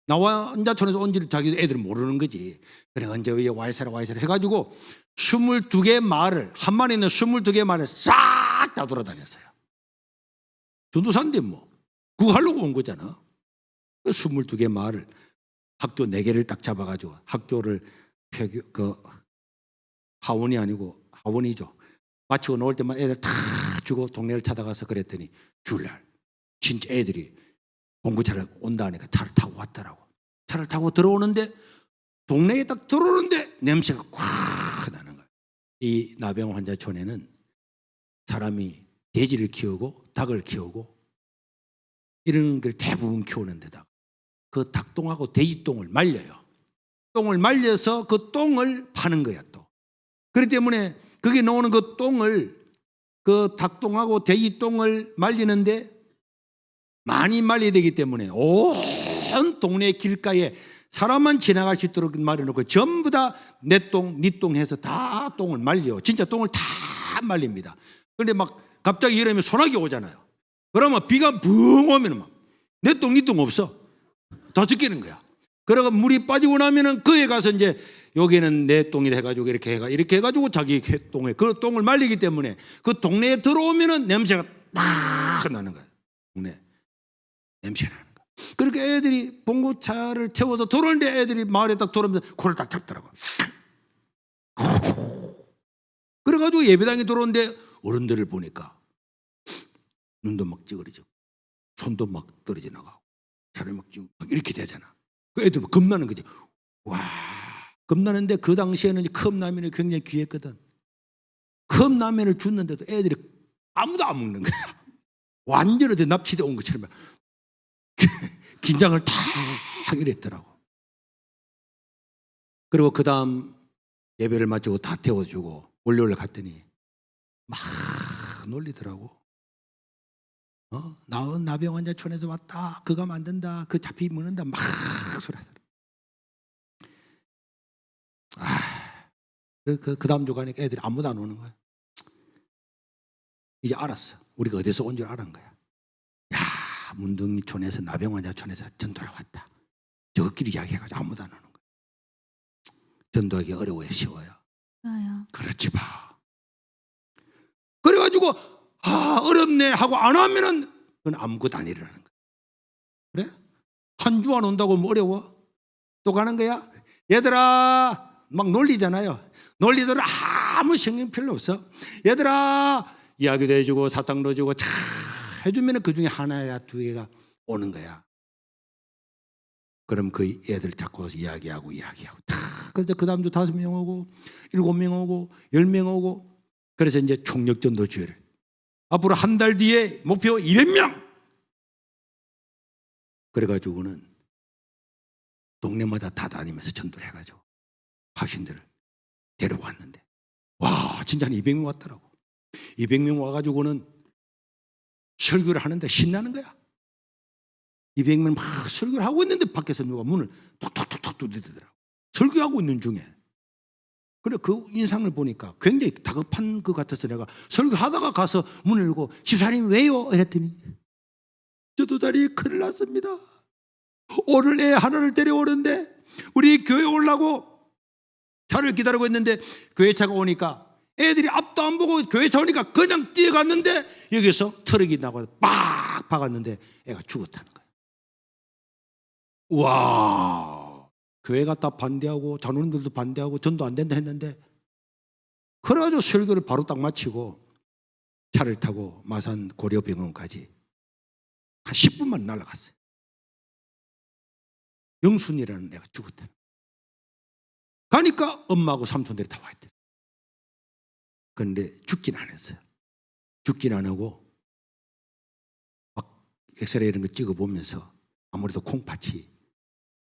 나환자촌에서 온지를 자기 애들은 모르는 거지. 그래 언제 위에 와이사라 해가지고 22개 마을을, 한만에 있는 22개 마을을 싹 다 돌아다녔어요. 전도사인데 뭐 그거 하려고 온 거잖아. 22개 마을을, 학교 4개를 딱 잡아가지고 학교를 하원이 아니고 하원이죠. 마치고 나올 때만 애들 다 주고 동네를 찾아가서 그랬더니 주일날 진짜 애들이 봉고차를 온다 하니까 차를 타고 왔더라고. 차를 타고 들어오는데 동네에 딱 들어오는데 냄새가 꽉 나는 거야. 이 나병 환자촌에는 사람이 돼지를 키우고 닭을 키우고 이런 걸 대부분 키우는 데다가 그 닭똥하고 돼지똥을 말려요. 똥을 말려서 그 똥을 파는 거야 또. 그렇기 때문에 거기 나오는 그 똥을, 그 닭똥하고 돼지똥을 말리는데 많이 말려야 되기 때문에 온 동네 길가에 사람만 지나갈 수 있도록 말해놓고 전부 다 내 똥, 네 똥 해서 다 똥을 말려. 진짜 똥을 다 말립니다. 그런데 막 갑자기 이러면 소나기 오잖아요. 그러면 비가 붕 오면 막 내 똥, 네 똥 없어. 다 섞이는 거야. 그러고 물이 빠지고 나면은 그에 가서 이제 여기는 내 똥이라 해가지고 이렇게 해가지고 자기 똥에 그 똥을 말리기 때문에 그 동네에 들어오면은 냄새가 딱 나는 거야. 동네 냄새 나는 거야. 그렇게 애들이 봉고차를 태워서 들어오는데 애들이 마을에 딱 들어오면서 코를 딱 잡더라고. 그래가지고 예배당에 들어오는데 어른들을 보니까 눈도 막 찌그러지고 손도 막 떨어져 나가고 차를 막 이렇게 되잖아. 그 애들 막 겁나는 거지. 와, 겁나는데 그 당시에는 컵라면이 굉장히 귀했거든. 컵라면을 줬는데도 애들이 아무도 안 먹는 거야. 완전히 납치돼 온 것처럼 긴장을 다 이랬더라고. 그리고 그 다음 예배를 마치고 다 태워주고 월요일 갔더니 막 놀리더라고. 나병 환자촌에서 왔다. 그가 만든다. 그 잡히 먹는다. 막 소리하더라. 그 다음 주 가니까 애들이 아무도 안 오는 거야. 이제 알았어. 우리가 어디서 온 줄 알은 거야. 야, 문둥이촌에서 나병 환자촌에서 전도를 왔다. 저끼리 이야기해가지고 아무도 안 오는 거야. 전도하기 어려워요, 쉬워요? 그렇지 봐. 그래가지고 어렵네 하고 안 하면은 그건 아무것도 안 일어나는 거야. 그래? 한 주 안 온다고 뭐 어려워? 또 가는 거야? 얘들아 막 놀리잖아요. 놀리더라 아무 신경 필요 없어. 얘들아 이야기도 해주고 사탕도 주고 차 해주면 그 중에 하나야 두 개가 오는 거야. 그럼 그 애들 자꾸 이야기하고 다. 그래서 그 다음 주 5명 오고 7명 오고 10명 오고. 그래서 이제 총력전도 주회를 앞으로 한 달 뒤에 목표 200명. 그래가지고는 동네마다 다 다니면서 전도를 해가지고 학신들을 데려왔는데 와 진짜 한 200명 왔더라고. 200명 와가지고는 설교를 하는데 신나는 거야. 200명 막 설교를 하고 있는데 밖에서 누가 문을 톡톡톡톡 두드리더라고. 설교하고 있는 중에 그래 그 인상을 보니까 굉장히 다급한 것 같아서 내가 설교하다가 가서 문을 열고 집사님 왜요? 이랬더니 전도사님 큰일 났습니다. 오늘 애 하나를 데려오는데 우리 교회 오려고 차를 기다리고 있는데 교회 차가 오니까 애들이 앞도 안 보고 교회 차 오니까 그냥 뛰어갔는데 여기서 트럭이 나고 빡 박았는데 애가 죽었다는 거예요. 와, 교회가 다 반대하고 장로님들도 반대하고 전도 안 된다 했는데 그래가지고 설교를 바로 딱 마치고 차를 타고 마산 고려병원까지 한 10분만 날아갔어요. 영순이라는 애가 죽었다. 가니까 엄마하고 삼촌들이 다 와있대. 그런데 죽긴 안 했어요. 죽긴 안 하고 막 엑스레이 이런 거 찍어보면서 아무래도 콩팥이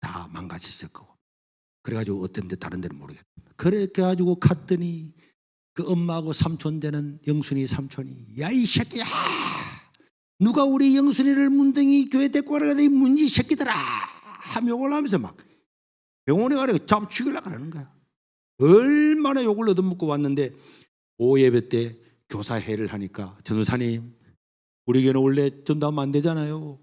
다 망가졌을 거고 그래가지고 어떤 데 다른 데는 모르겠다. 그렇게 가지고 갔더니 그 엄마하고 삼촌 되는 영순이 삼촌이 야 이 새끼야 누가 우리 영순이를 문둥이 교회 데리고 가라가 이 문지 새끼들아 하며 욕을 하면서 막 병원에 가려고 잡아 죽이려고 하는 거야. 얼마나 욕을 얻어먹고 왔는데 오예배 때 교사회를 하니까 전도사님 우리 교회는 원래 전도하면 안 되잖아요.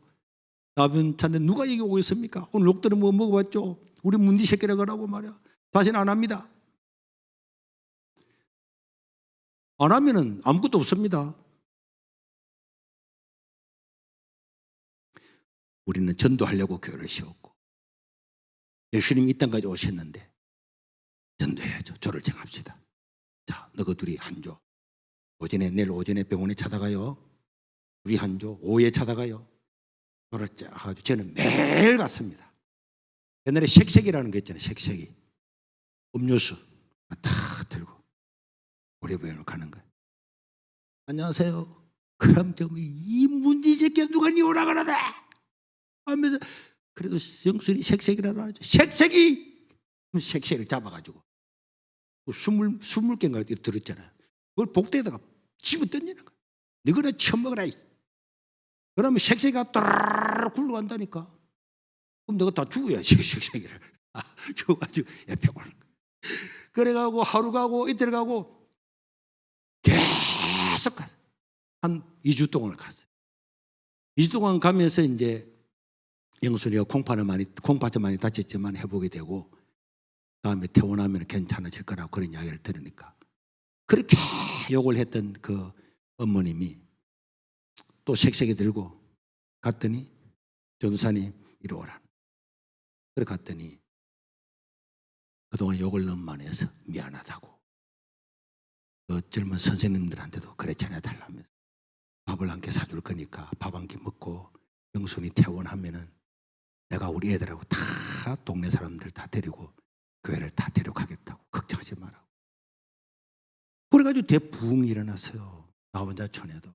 나변 찾는데 누가 얘기 오고 있습니까? 오늘 욕들은 뭐 먹어봤죠? 우리 문디 새끼라고 하라고 말이야. 다시는 안 합니다. 안 하면은 아무것도 없습니다. 우리는 전도하려고 교회를 세웠고 예수님이 이 땅까지 오셨는데 전도해야죠. 조를 정합시다. 자, 너희 둘이 한 조. 오전에 내일 오전에 병원에 찾아가요. 둘이 한 조. 오후에 찾아가요. 조를 쫙 가지고 저는 매일 갔습니다. 옛날에 색색이라는 게 있잖아요. 색색이. 음료수 다 들고 고려병원을 가는 거예요. 안녕하세요. 그럼 이 문지 새끼 누가 니 오라 그러다 하면서 그래도 영순이 색색이라도 하죠. 색색이 색색을 잡아가지고 20개인가 들었잖아요. 그걸 복대에다가 집어 던지는 거예요. 너거나 처먹어라. 그러면 색색이가 따르르 굴러간다니까. 그럼 내가 다 죽어야지 색색이를. 죽어가지고 옆에 오는 거예요. 그래가고 하루 가고 이틀 가고 계속 갔어요. 한 2주 동안을 갔어요. 2주 동안 가면서 이제 영순이가 콩팥을 많이 다쳤지만 회복이 되고 다음에 퇴원하면 괜찮아질 거라고 그런 이야기를 들으니까 그렇게 욕을 했던 그 어머님이 또 색색이 들고 갔더니 전도사님 이리 오라. 그래 갔더니 그동안 욕을 너무 많이 해서 미안하다고 그 젊은 선생님들한테도 그래 전해달라면서 밥을 한 끼 사줄 거니까 밥 한 끼 먹고 영순이 퇴원하면은 내가 우리 애들하고 다 동네 사람들 다 데리고 교회를 다 데려가겠다고 걱정하지 마라고. 그래가지고 대부흥이 일어났어요. 나 혼자 촌에도.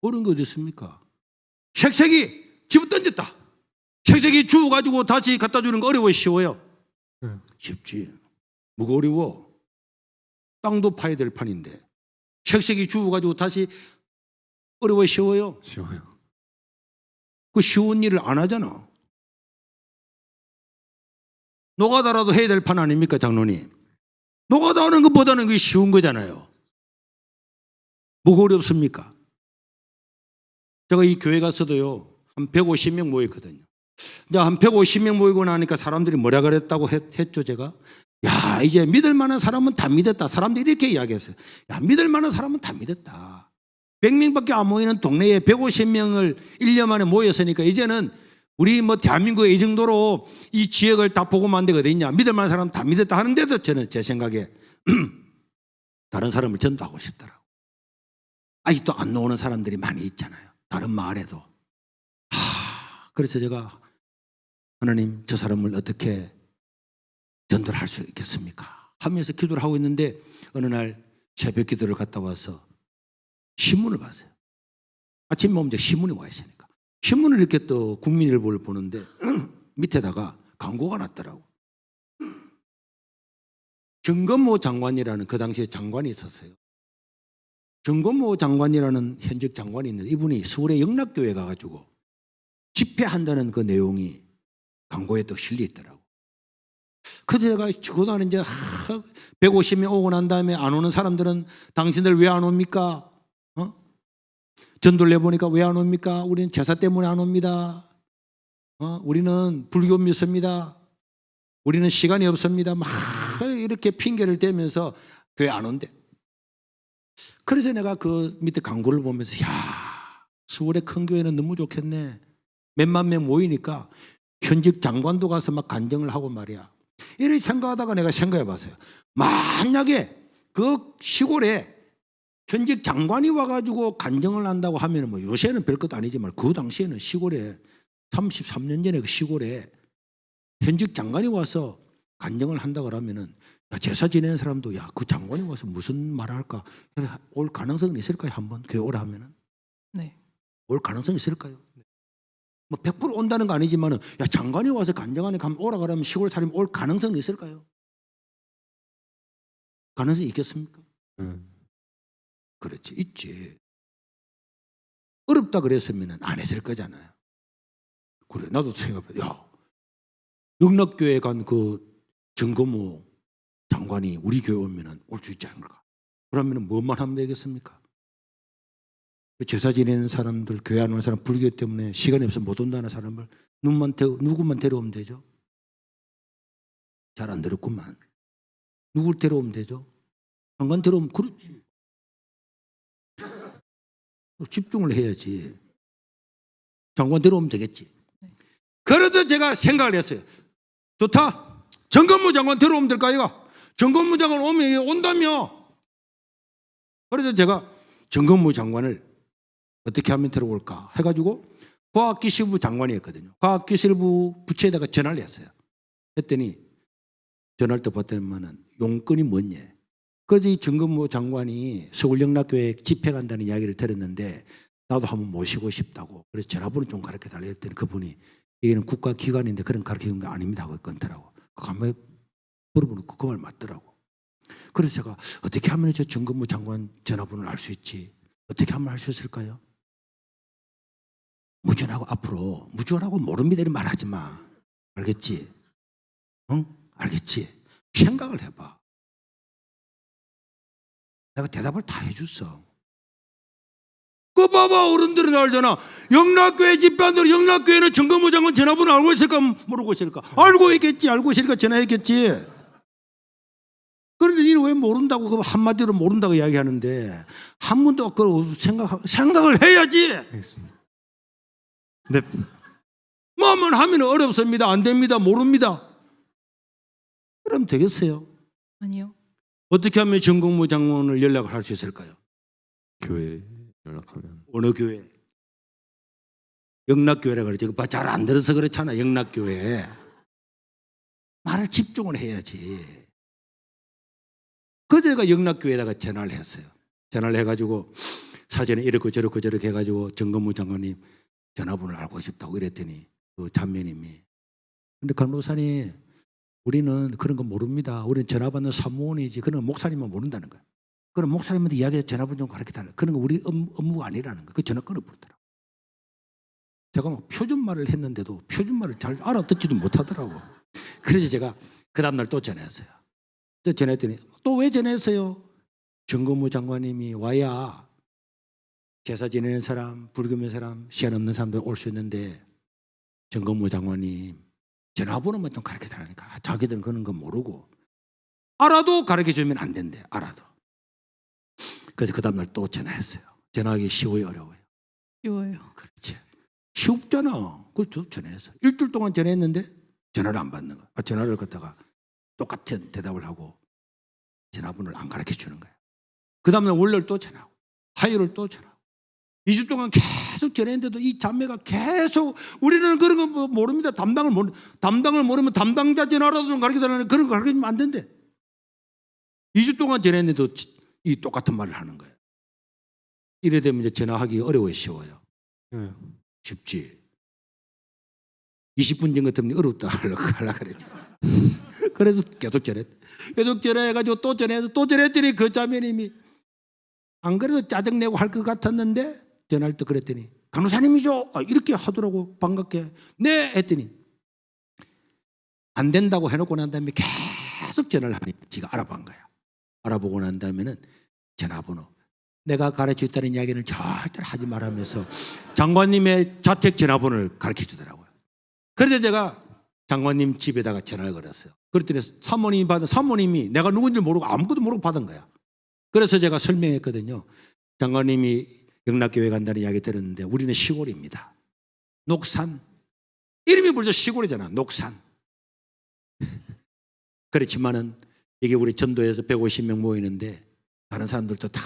그런 거 어디 있습니까? 색색이 집어 던졌다. 색색이 주워가지고 다시 갖다 주는 거 어려워요? 쉬워요? 쉽지. 뭐가 어려워? 땅도 파야 될 판인데 색색이 주워가지고 다시 어려워요? 쉬워요? 쉬워요. 그 쉬운 일을 안 하잖아. 노가다라도 해야 될 판 아닙니까, 장로님? 노가다 하는 것보다는 그게 쉬운 거잖아요. 뭐가 어렵습니까? 제가 이 교회 가서도요, 한 150명 모였거든요. 이제 한 150명 모이고 나니까 사람들이 뭐라 그랬다고 했죠, 제가? 야, 이제 믿을 만한 사람은 다 믿었다. 사람들이 이렇게 이야기했어요. 야, 믿을 만한 사람은 다 믿었다. 100명밖에 안 모이는 동네에 150명을 1년 만에 모였으니까 이제는 우리 뭐 대한민국에 이 정도로 이 지역을 다 보고만 한 데가 어디 있냐. 믿을 만한 사람 다 믿었다 하는데도 저는 제 생각에 다른 사람을 전도하고 싶더라고. 아직도 안 나오는 사람들이 많이 있잖아요. 다른 마을에도. 그래서 제가 하나님 저 사람을 어떻게 전도를 할 수 있겠습니까? 하면서 기도를 하고 있는데 어느 날 새벽 기도를 갔다 와서 신문을 봤어요. 아침에 오면 이제 신문이 와 있으니까. 신문을 이렇게 또 국민일보를 보는데 밑에다가 광고가 났더라고. 정건모 장관이라는 그 당시에 장관이 있었어요. 정건모 장관이라는 현직 장관이 있는데 이분이 서울의 영락교회 가가지고 집회한다는 그 내용이 광고에 또 실려 있더라고. 그래서 제가 그동안 이제 150명 오고 난 다음에 안 오는 사람들은 당신들 왜 안 옵니까? 전도를 내보니까 왜 안 옵니까? 우리는 제사 때문에 안 옵니다. 우리는 불교 믿습니다. 우리는 시간이 없습니다. 막 이렇게 핑계를 대면서 교회 안 온대. 그래서 내가 그 밑에 광고를 보면서 야, 서울의 큰 교회는 너무 좋겠네. 몇만 명 모이니까 현직 장관도 가서 막 간증을 하고 말이야. 이렇게 생각하다가 내가 생각해 봤어요. 만약에 그 시골에 현직 장관이 와가지고 간증을 한다고 하면 뭐 요새는 별것도 아니지만 그 당시에는 시골에 33년 전에 그 시골에 현직 장관이 와서 간증을 한다 그러면은 야, 제사 지내는 사람도 야, 그 장관이 와서 무슨 말을 할까? 올 가능성은 있을까요? 한번 교회 오라 하면은 네. 올 가능성이 있을까요? 뭐 100% 온다는 거 아니지만은 야, 장관이 와서 간증하니 가면 오라 그러면 시골 사람이 올 가능성은 있을까요? 가능성이 있겠습니까? 그렇지, 있지. 어렵다 그랬으면 안 했을 거잖아요. 그래, 나도 생각해. 야, 영락교회 간 그 정거모 장관이 우리 교회 오면은 올 수 있지 않을까? 그러면은 뭐만 하면 되겠습니까? 제사 지내는 사람들, 교회 안 오는 사람, 불교 때문에 시간이 없어 못 온다는 사람을 누구만 데려오면 되죠? 잘 안 들었구만. 누굴 데려오면 되죠? 장관 데려오면 그렇지. 집중을 해야지. 장관 데려오면 되겠지. 그래서 제가 생각을 했어요. 좋다. 정건무 장관 데려오면 될까요? 정건무 장관 오면 온다며. 그래서 제가 정건무 장관을 어떻게 하면 데려올까 해가지고 과학기술부 장관이었거든요. 과학기술부 부처에다가 전화를 했어요. 했더니 전화를 또 받더니만은 용건이 뭐냐. 그래서 이 정건무 장관이 서울영락교회 집회 간다는 이야기를 들었는데 나도 한번 모시고 싶다고. 그래서 전화번호 좀 가르쳐 달라 했더니 그분이 이게는 국가기관인데 그런 가르치는 게 아닙니다 하고 끊더라고. 가만히 물어보니까 그 말 맞더라고. 그래서 제가 어떻게 하면 저 정건무 장관 전화번호를 알 수 있지? 어떻게 하면 알 수 있을까요? 무전하고 앞으로 무전하고 모릅니다 이런 말 하지 마. 알겠지? 응? 알겠지? 생각을 해봐. 내가 대답을 다 해줬어. 그 봐봐 어른들은 알잖아. 영락교회 집배한들 영락교회는 정건무 장관 전화번호 알고 있을까 모르고 있을까? 알고 있겠지. 알고 있으니까 전화했겠지. 그런데 이를 왜 모른다고 그 한마디로 모른다고 이야기하는데 한 번도 그 생각을 해야지. 알겠습니다. 네. 뭐만 하면 어렵습니다. 안 됩니다. 모릅니다. 그럼 되겠어요? 아니요. 어떻게 하면 정건무 장관을 연락을 할 수 있을까요? 교회 연락하면 어느 교회? 영락교회라 그러지. 잘 안 들어서 그렇잖아. 영락교회. 말을 집중을 해야지. 그래서 제가 영락교회에다가 전화를 했어요. 전화를 해가지고 사전에 이렇고 저렇고 저렇게 해가지고 정건무 장관님 전화번호를 알고 싶다고 이랬더니 그 참매님이 근데 간호사님 우리는 그런 거 모릅니다. 우리는 전화 받는 사무원이지. 그런 거 목사님만 모른다는 거야. 그럼 목사님한테 이야기해 전화번호 좀 가르쳐 달라. 그런 거 우리 업무가 아니라는 거야. 그 전화 끊어버리더라고. 제가 막 표준말을 했는데도 표준말을 잘 알아듣지도 못하더라고. 그래서 제가 그 다음날 또 전화했어요. 또 전화했더니 또 왜 전화했어요? 정건무 장관님이 와야 제사 지내는 사람, 불교 믿는 사람, 시간 없는 사람들 올 수 있는데 정건무 장관님 전화번호만 좀 가르쳐 달라니까. 자기들은 그런 거 모르고 알아도 가르쳐 주면 안 된대. 알아도. 그래서 그 다음날 또 전화했어요. 전화하기 쉬워요, 어려워요? 쉬워요. 그렇지. 쉽잖아. 그래서 전화했어. 일주일 동안 전화했는데 전화를 안 받는 거야. 전화를 갖다가 똑같은 대답을 하고 전화번호를 안 가르쳐 주는 거야. 그 다음날 월요일 또 전화하고 화요일 또 전화하고 2주 동안 계속 전화했는데도 이 자매가 계속 우리는 그런 거 뭐 모릅니다. 담당을 모르면 담당자 전화라도 좀 가르쳐 달라는 그런 거 가르쳐 주면 안 된대. 2주 동안 전화했는데도 이 똑같은 말을 하는 거예요. 이래 되면 이제 전화하기 어려워요, 쉬워요? 쉽지. 20분 전 같으면 어렵다 하려고 그랬지. 그래서 계속 전화해가지고 또 전화했더니 그 자매님이 안 그래도 짜증내고 할 것 같았는데 전화할 때 그랬더니 간호사님이죠? 이렇게 하더라고 반갑게. 네 했더니 안 된다고 해놓고 난 다음에 계속 전화를 하니 지가 알아본 거야. 알아보고 난 다음에는 전화번호 내가 가르쳐줬다는 이야기는 절대로 하지 말라면서 장관님의 자택 전화번호를 가르쳐주더라고요. 그래서 제가 장관님 집에다가 전화를 걸었어요. 그랬더니 사모님이 내가 누군지 모르고 아무것도 모르고 받은 거야. 그래서 제가 설명했거든요. 장관님이 영락교회 간다는 이야기 들었는데 우리는 시골입니다. 녹산. 이름이 벌써 시골이잖아. 녹산. 그렇지만은 이게 우리 전도에서 150명 모이는데 다른 사람들도 다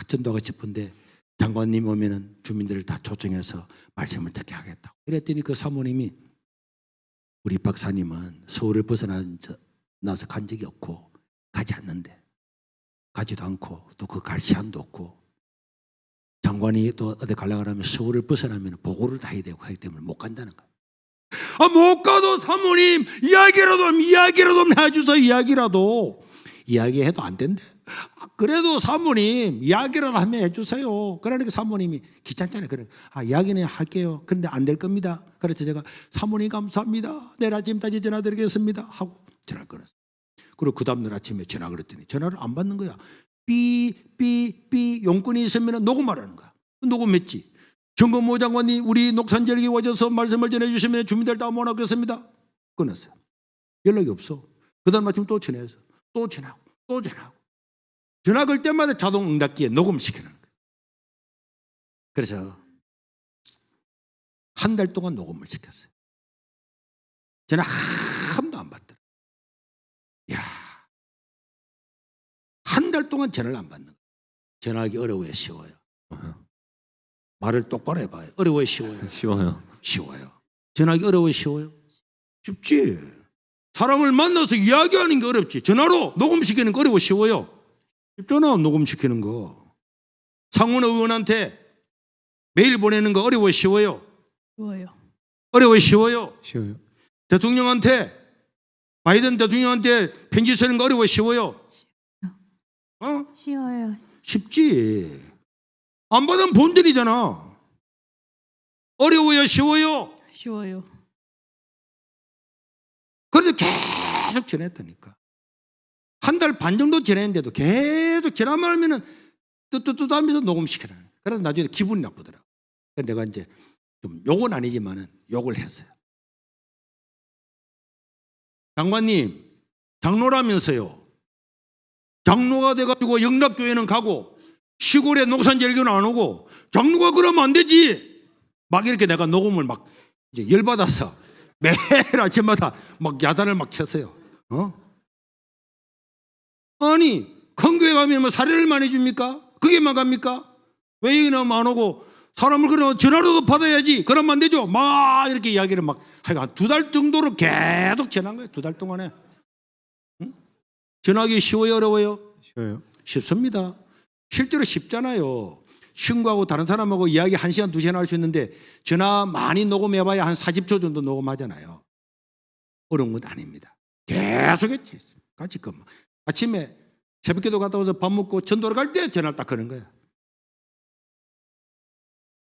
전도하고 싶은데 장관님 오면은 주민들을 다 초청해서 말씀을 듣게 하겠다고. 이랬더니 그 사모님이 우리 박사님은 서울을 벗어나서 간 적이 없고 가지 않는데 가지도 않고 또 그 갈 시간도 없고 장관이 또 어디 가려고 하면 서울을 벗어나면 보고를 다 해야 되고 하기 때문에 못 간다는 거예요. 못 가도 사모님 이야기라도 해주세요. 이야기해도 안 된대. 그래도 사모님 이야기라도 하면 해주세요. 그러니까 사모님이 귀찮잖아요. 그래 이야기는 할게요. 그런데 안 될 겁니다. 그래서 제가 사모님 감사합니다. 내일 아침까지 전화 드리겠습니다 하고 전화를 걸었어요. 그리고 그 다음날 아침에 전화 걸었더니 전화를 안 받는 거야. 삐 용건이 있으면 녹음하라는 거야. 녹음했지. 정건모 장관님 우리 녹산지역에 와줘서 말씀을 전해주시면 주민들 다 모아놓겠습니다. 끊었어요. 연락이 없어. 그 다음 아침 또 전화해서 또 전화하고 전화 걸 때마다 자동 응답기에 녹음시키는 거예요. 그래서 한 달 동안 녹음을 시켰어요. 전화 한 번도 안 받더라. 한 달 동안 전화를 안 받는 거예요. 전화하기 어려워요, 쉬워요? 말을 똑바로 해봐요. 어려워요, 쉬워요? 쉬워요. 전화하기 어려워요, 쉬워요? 쉽지. 사람을 만나서 이야기하는 게 어렵지. 전화로 녹음시키는 거 어려워, 쉬워요? 쉽잖아, 녹음시키는 거. 상원 의원한테 메일 보내는 거 어려워요, 쉬워요? 쉬워요. 어려워요, 쉬워요? 쉬워요. 대통령한테 바이든 대통령한테 편지 쓰는 거 어려워요, 쉬워요? 쉬워요. 쉽지. 안 받으면 본전이잖아. 어려워요, 쉬워요? 쉬워요. 그래서 계속 전화했다니까. 한 달 반 정도 전화했는데도 계속 전화만 하면은 뜨뜨뜨하면서 녹음시키라는 거야. 그래서 나중에 기분이 나쁘더라고. 그래서 내가 이제 좀 욕은 아니지만은 욕을 했어요. 장관님, 장로라면서요. 장로가 돼가지고 영락교회는 가고 시골에 녹산절교는 안 오고 장로가 그러면 안 되지. 막 이렇게 내가 녹음을 막 이제 열받아서 매일 아침마다 막 야단을 막 쳤어요. 아니 큰 교회 가면 뭐 사례를 많이 줍니까? 그게만 갑니까? 왜 여기는 안 오고 사람을 그러면 전화로도 받아야지. 그러면 안 되죠. 막 이렇게 이야기를 막 하여간 2달 정도로 계속 전화한 거예요. 2달 동안에. 전화하기 쉬워요, 어려워요? 쉬워요. 쉽습니다. 실제로 쉽잖아요. 신고하고 다른 사람하고 이야기 1시간, 2시간 할 수 있는데 전화 많이 녹음해봐야 한 40초 정도 녹음하잖아요. 어려운 건 아닙니다. 계속했지. 같이 아침에 새벽기도 갔다 와서 밥 먹고 전도를 갈 때 전화를 딱 거는 거야.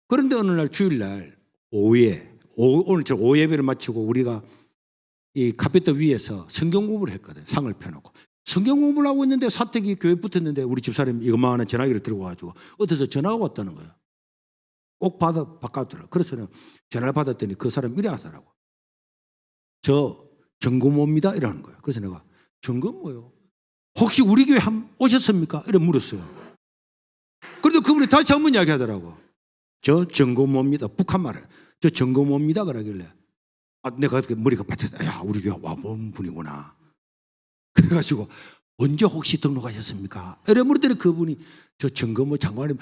그런데 어느 날 주일날 오후에 오늘 저 오후 예배를 마치고 우리가 이 카페트 위에서 성경 공부를 했거든. 상을 펴놓고 성경 공부를 하고 있는데 사택이 교회 붙었는데 우리 집사람이 이것만한 전화기를 들고 와가지고 어디서 전화가 왔다는 거야. 꼭 바꿨더라고. 그래서 내가 전화를 받았더니 그 사람이 이래 하더라고. 저 정금호입니다 이러는 거예요. 그래서 내가 정금호요? 혹시 우리 교회 오셨습니까? 이래 물었어요. 그래도 그분이 다시 한번 이야기하더라고. 저 정금호입니다. 북한 말에 저 정금호입니다 그러길래 내가 머리가 빠졌다. 야 우리 교회 와본 분이구나. 그래가지고 언제 혹시 등록하셨습니까? 이래 물었더니 그분이 저 정금호 장관님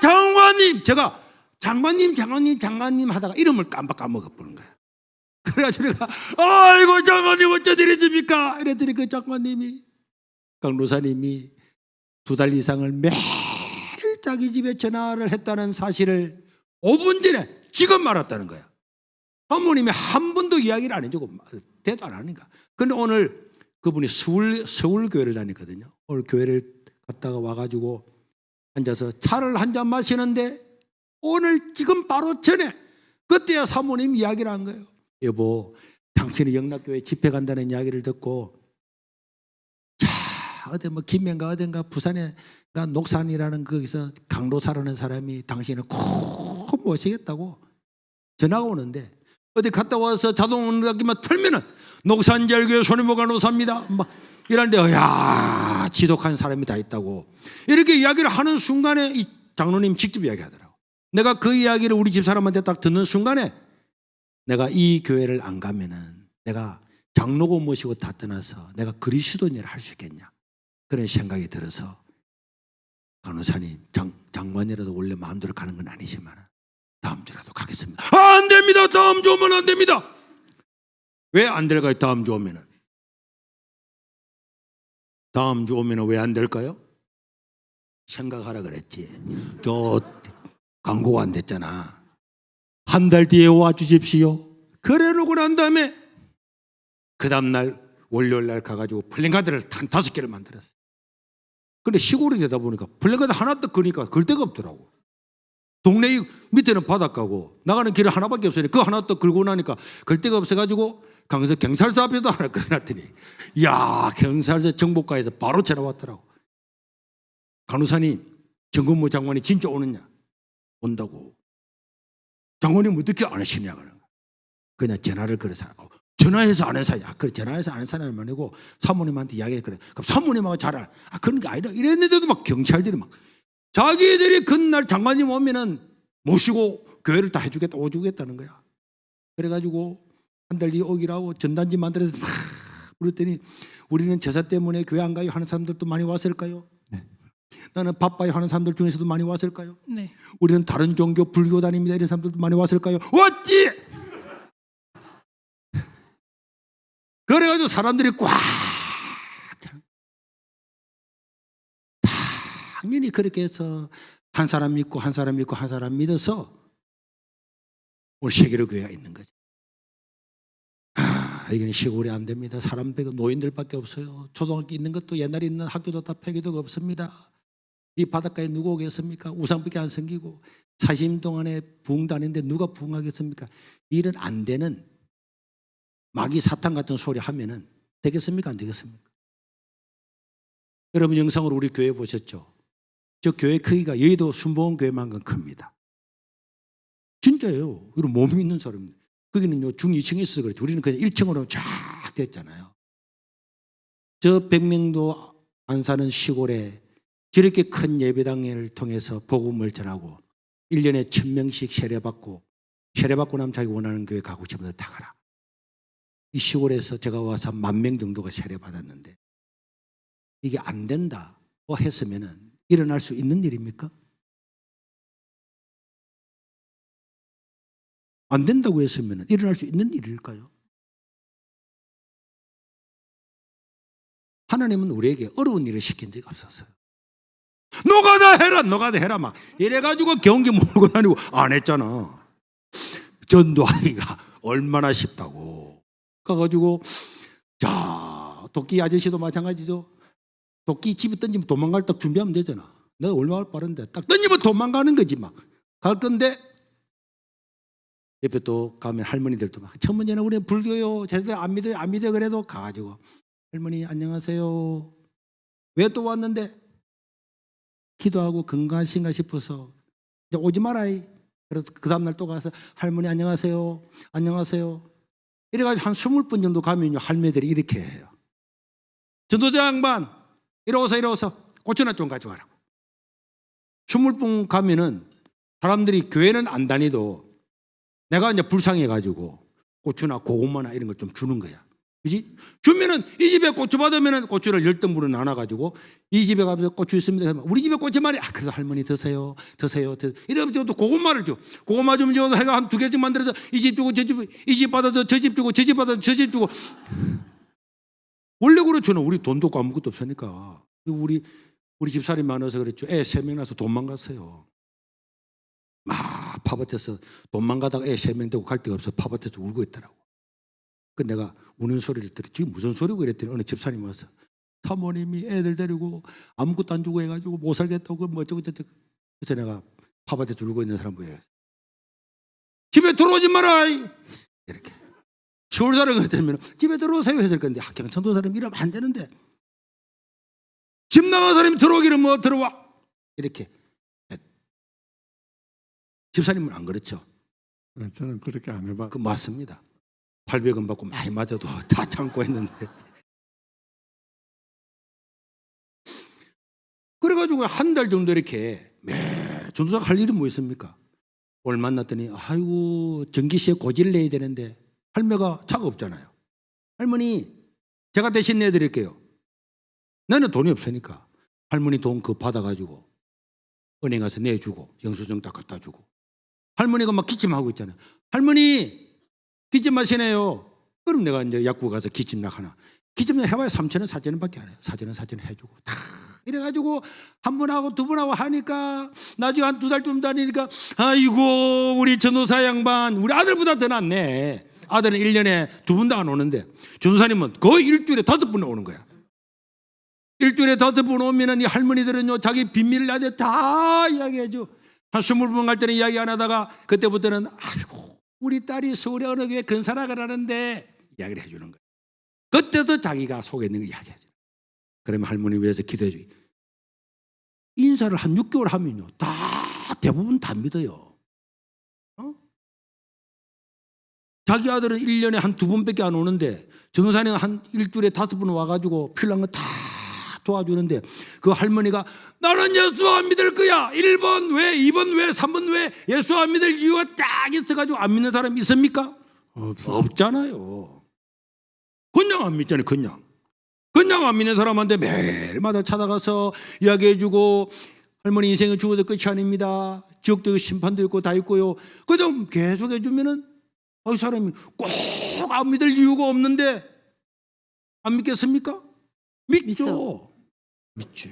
장관님 제가 장관님 하다가 이름을 깜빡 까먹어버린 거야. 그래가지고 내가 아이고 장관님 어째 이러십니까? 이랬더니 그 장관님이 강로사님이 2달 이상을 매일 자기 집에 전화를 했다는 사실을 5분 전에 지금 말았다는 거야. 사모님이 한 번도 이야기를 안 해주고 대도 안 하니까. 근데 오늘 그분이 서울 교회를 다니거든요. 오늘 교회를 갔다가 와가지고 앉아서 차를 한 잔 마시는데 오늘 지금 바로 전에 그때야 사모님 이야기를 한 거예요. 여보 당신이 영락교회 집회 간다는 이야기를 듣고 자 어디 뭐 김해인가 어딘가 부산에 녹산이라는 거기서 강로사라는 사람이 당신을 꼭 모시겠다고 전화가 오는데 어디 갔다 와서 자동운전기만 틀면은 녹산제일교회 손해보가 노사입니다. 막 이런데 야 지독한 사람이 다 있다고 이렇게 이야기를 하는 순간에 이 장로님 직접 이야기하더라고. 내가 그 이야기를 우리 집사람한테 딱 듣는 순간에 내가 이 교회를 안 가면은 내가 장로고 모시고 다 떠나서 내가 그리스도인 일을 할 수 있겠냐 그런 생각이 들어서 간호사님 장관이라도 원래 마음대로 가는 건 아니지만 다음 주라도 가겠습니다. 안 됩니다. 다음 주 오면 안 됩니다. 왜 안 될까요? 다음 주 오면은 다음 주 오면은 왜 안 될까요? 생각하라 그랬지. 저 광고가 안 됐잖아. 한 달 뒤에 와 주십시오. 그래 놓고 난 다음에 그 다음날 월요일 날 가가지고 플랜카드를 한 5개를 만들었어요. 근데 시골이 되다 보니까 플랜카드 하나 딱 그니까 걸 데가 없더라고. 동네 밑에는 바닷가고 나가는 길은 하나밖에 없으니 그 하나 딱 걸고 나니까 걸 데가 없어가지고 강서 경찰서 앞에도 하나 걸어놨더니 야 경찰서 정보과에서 바로 전화 왔더라고. 간호사님 정근무 장관이 진짜 오느냐? 온다고. 장관님 어떻게 안 하시냐? 그냥 전화를 걸어서 전화해서 아는 사람. 그래 전화해서 아는 사람이 아니고 사모님한테 이야기해 그래. 그럼 사모님하고 잘 알아. 그런 게 아니라 이랬는데도 막 경찰들이 막 자기들이 그날 장관님 오면은 모시고 교회를 다 해주겠다 오주겠다는 거야. 그래가지고 한 달 뒤에 오기라고 전단지 만들어서 막 그랬더니 우리는 제사 때문에 교회 안 가요 하는 사람들도 많이 왔을까요? 네. 나는 바빠요 하는 사람들 중에서도 많이 왔을까요? 네. 우리는 다른 종교 불교 다닙니다 이런 사람들도 많이 왔을까요? 왔지. 그래가지고 사람들이 꽉 당연히 그렇게 해서 한 사람 믿고 한 사람 믿고 한 사람 믿어서 우리 세계로 교회가 있는 거죠. 이건 시골이 안 됩니다. 사람 빼고 노인들밖에 없어요. 초등학교 있는 것도 옛날에 있는 학교도 다 폐기도가 없습니다. 이 바닷가에 누가 오겠습니까? 우상밖에 안 생기고 40년 동안에 부흥도 안 했는데 누가 부흥하겠습니까? 일은 안 되는 마귀 사탄 같은 소리 하면은 되겠습니까? 안 되겠습니까? 여러분 영상으로 우리 교회 보셨죠? 저 교회 크기가 여의도 순복음 교회만큼 큽니다. 진짜예요. 이런 몸이 있는 사람입니다. 거기는요 중2층에 있어서 그렇죠. 우리는 그냥 1층으로 쫙 됐잖아요. 저 100명도 안 사는 시골에 저렇게 큰 예배당을 통해서 복음을 전하고 1년에 1000명씩 세례받고 나면 자기 원하는 교회 가고 싶은 데 다 가라. 이 시골에서 제가 와서 10,000명 정도가 세례받았는데 이게 안 된다고 했으면 일어날 수 있는 일입니까? 안 된다고 했으면 일어날 수 있는 일일까요? 하나님은 우리에게 어려운 일을 시킨 적이 없었어요. 너가 다 해라 막 이래가지고 경기 몰고 다니고 안 했잖아. 전도하기가 얼마나 쉽다고. 가가지고 자 도끼 아저씨도 마찬가지죠. 도끼 집에 던지면 도망갈 딱 준비하면 되잖아. 내가 얼마나 빠른데 딱 던지면 도망가는 거지 막. 갈 건데 옆에 또 가면 할머니들도 막 천문제는 우리 불교요 제대로 안 믿어요 그래도 가가지고 할머니 안녕하세요. 왜 또 왔는데? 기도하고 건강하신가 싶어서 이제 오지 마라. 그래도 그 다음날 또 가서 할머니 안녕하세요. 이래가지고 한 20분 정도 가면요 할매들이 이렇게 해요. 전도자 양반 이리 오서 고추나 좀 가져와라. 20분 가면은 사람들이 교회는 안 다니도 내가 이제 불쌍해가지고 고추나 고구마나 이런 걸 좀 주는 거야. 그지? 주면은 이 집에 고추 받으면은 고추를 10등분을 나눠가지고 이 집에 가서 고추 있습니다. 우리 집에 고추 많이 그래서 할머니 드세요. 이러면 또 고구마를 줘. 고구마 좀 줘. 해가 한 2개씩 만들어서 이 집 주고 저 집, 이 집 받아서 저 집 주고 저 집 받아서 저 집 주고. 원래 그렇죠. 우리 돈도 없고 아무것도 없으니까. 우리 집살이 많아서 그랬죠. 애 3명 나서 돈만 갔어요. 막 파밭에서 돈만 가다가 애 3명 되고 갈 데가 없어 파밭에서 울고 있더라고. 그 내가 우는 소리를 들었지. 지금 무슨 소리고 이랬더니 어느 집사님이 와서 사모님이 애들 데리고 아무것도 안 주고 해가지고 못 살겠다고 뭐 어쩌고. 그래서 내가 파밭에서 울고 있는 사람 보여. 집에 들어오지 마라. 이렇게. 서울 사람 같으면 집에 들어오세요 했을 건데 경상도 사람 이러면 안 되는데 집 나간 사람이 들어오기는 뭐 들어와 이렇게. 집사님은 안 그렇죠? 저는 그렇게 안 해봐. 그 맞습니다. 800원 받고 많이 맞아도 다 참고 했는데. 그래가지고 한 달 정도 이렇게 매 전도사가 할 일이 뭐 있습니까? 오늘 만났더니 아이고 전기세 고지를 내야 되는데 할매가 차가 없잖아요. 할머니 제가 대신 내드릴게요. 나는 돈이 없으니까 할머니 돈 그 받아가지고 은행 가서 내주고 영수증 딱 갖다 주고 할머니가 막 기침하고 있잖아요. 할머니 기침 마시네요. 그럼 내가 이제 약국 가서 기침약 하나. 기침약 해봐야 3,000원 4,000원밖에 안 해요. 4,000원 해주고 다 이래가지고 한 분하고 두 분하고 하니까 나중에 한 2달쯤 다니니까 아이고 우리 전도사 양반 우리 아들보다 더 낫네. 아들은 1년에 2번도 안 오는데 전도사님은 거의 일주일에 5번 오는 거야. 일주일에 5번 오면은 이 할머니들은요 자기 비밀을 나한테 다 이야기해줘. 한 20번 갈 때는 이야기 안 하다가 그때부터는 아이고 우리 딸이 서울에 어느 교회 근사락을 하는데 이야기를 해주는 거야. 그때서 자기가 속에 있는 걸 이야기하죠. 그러면 할머니 위해서 기도해주기. 인사를 한 6개월 하면요 다 대부분 다 믿어요. 자기 아들은 1년에 한 2번밖에 안 오는데 전도사님은 한 일주일에 5번 와가지고 필요한 거 다 도와주는데 그 할머니가 나는 예수 안 믿을 거야. 1번 왜 2번 왜 3번 왜 예수 안 믿을 이유가 딱 있어가지고 안 믿는 사람 있습니까? 없잖아요. 그냥 안 믿잖아요. 그냥 안 믿는 사람한테 매일마다 찾아가서 이야기해주고 할머니 인생은 죽어서 끝이 아닙니다. 지옥도 심판도 있고 다 있고요. 그냥 계속 해주면은 이 사람이 꼭 안 믿을 이유가 없는데 안 믿겠습니까? 믿죠. 믿지.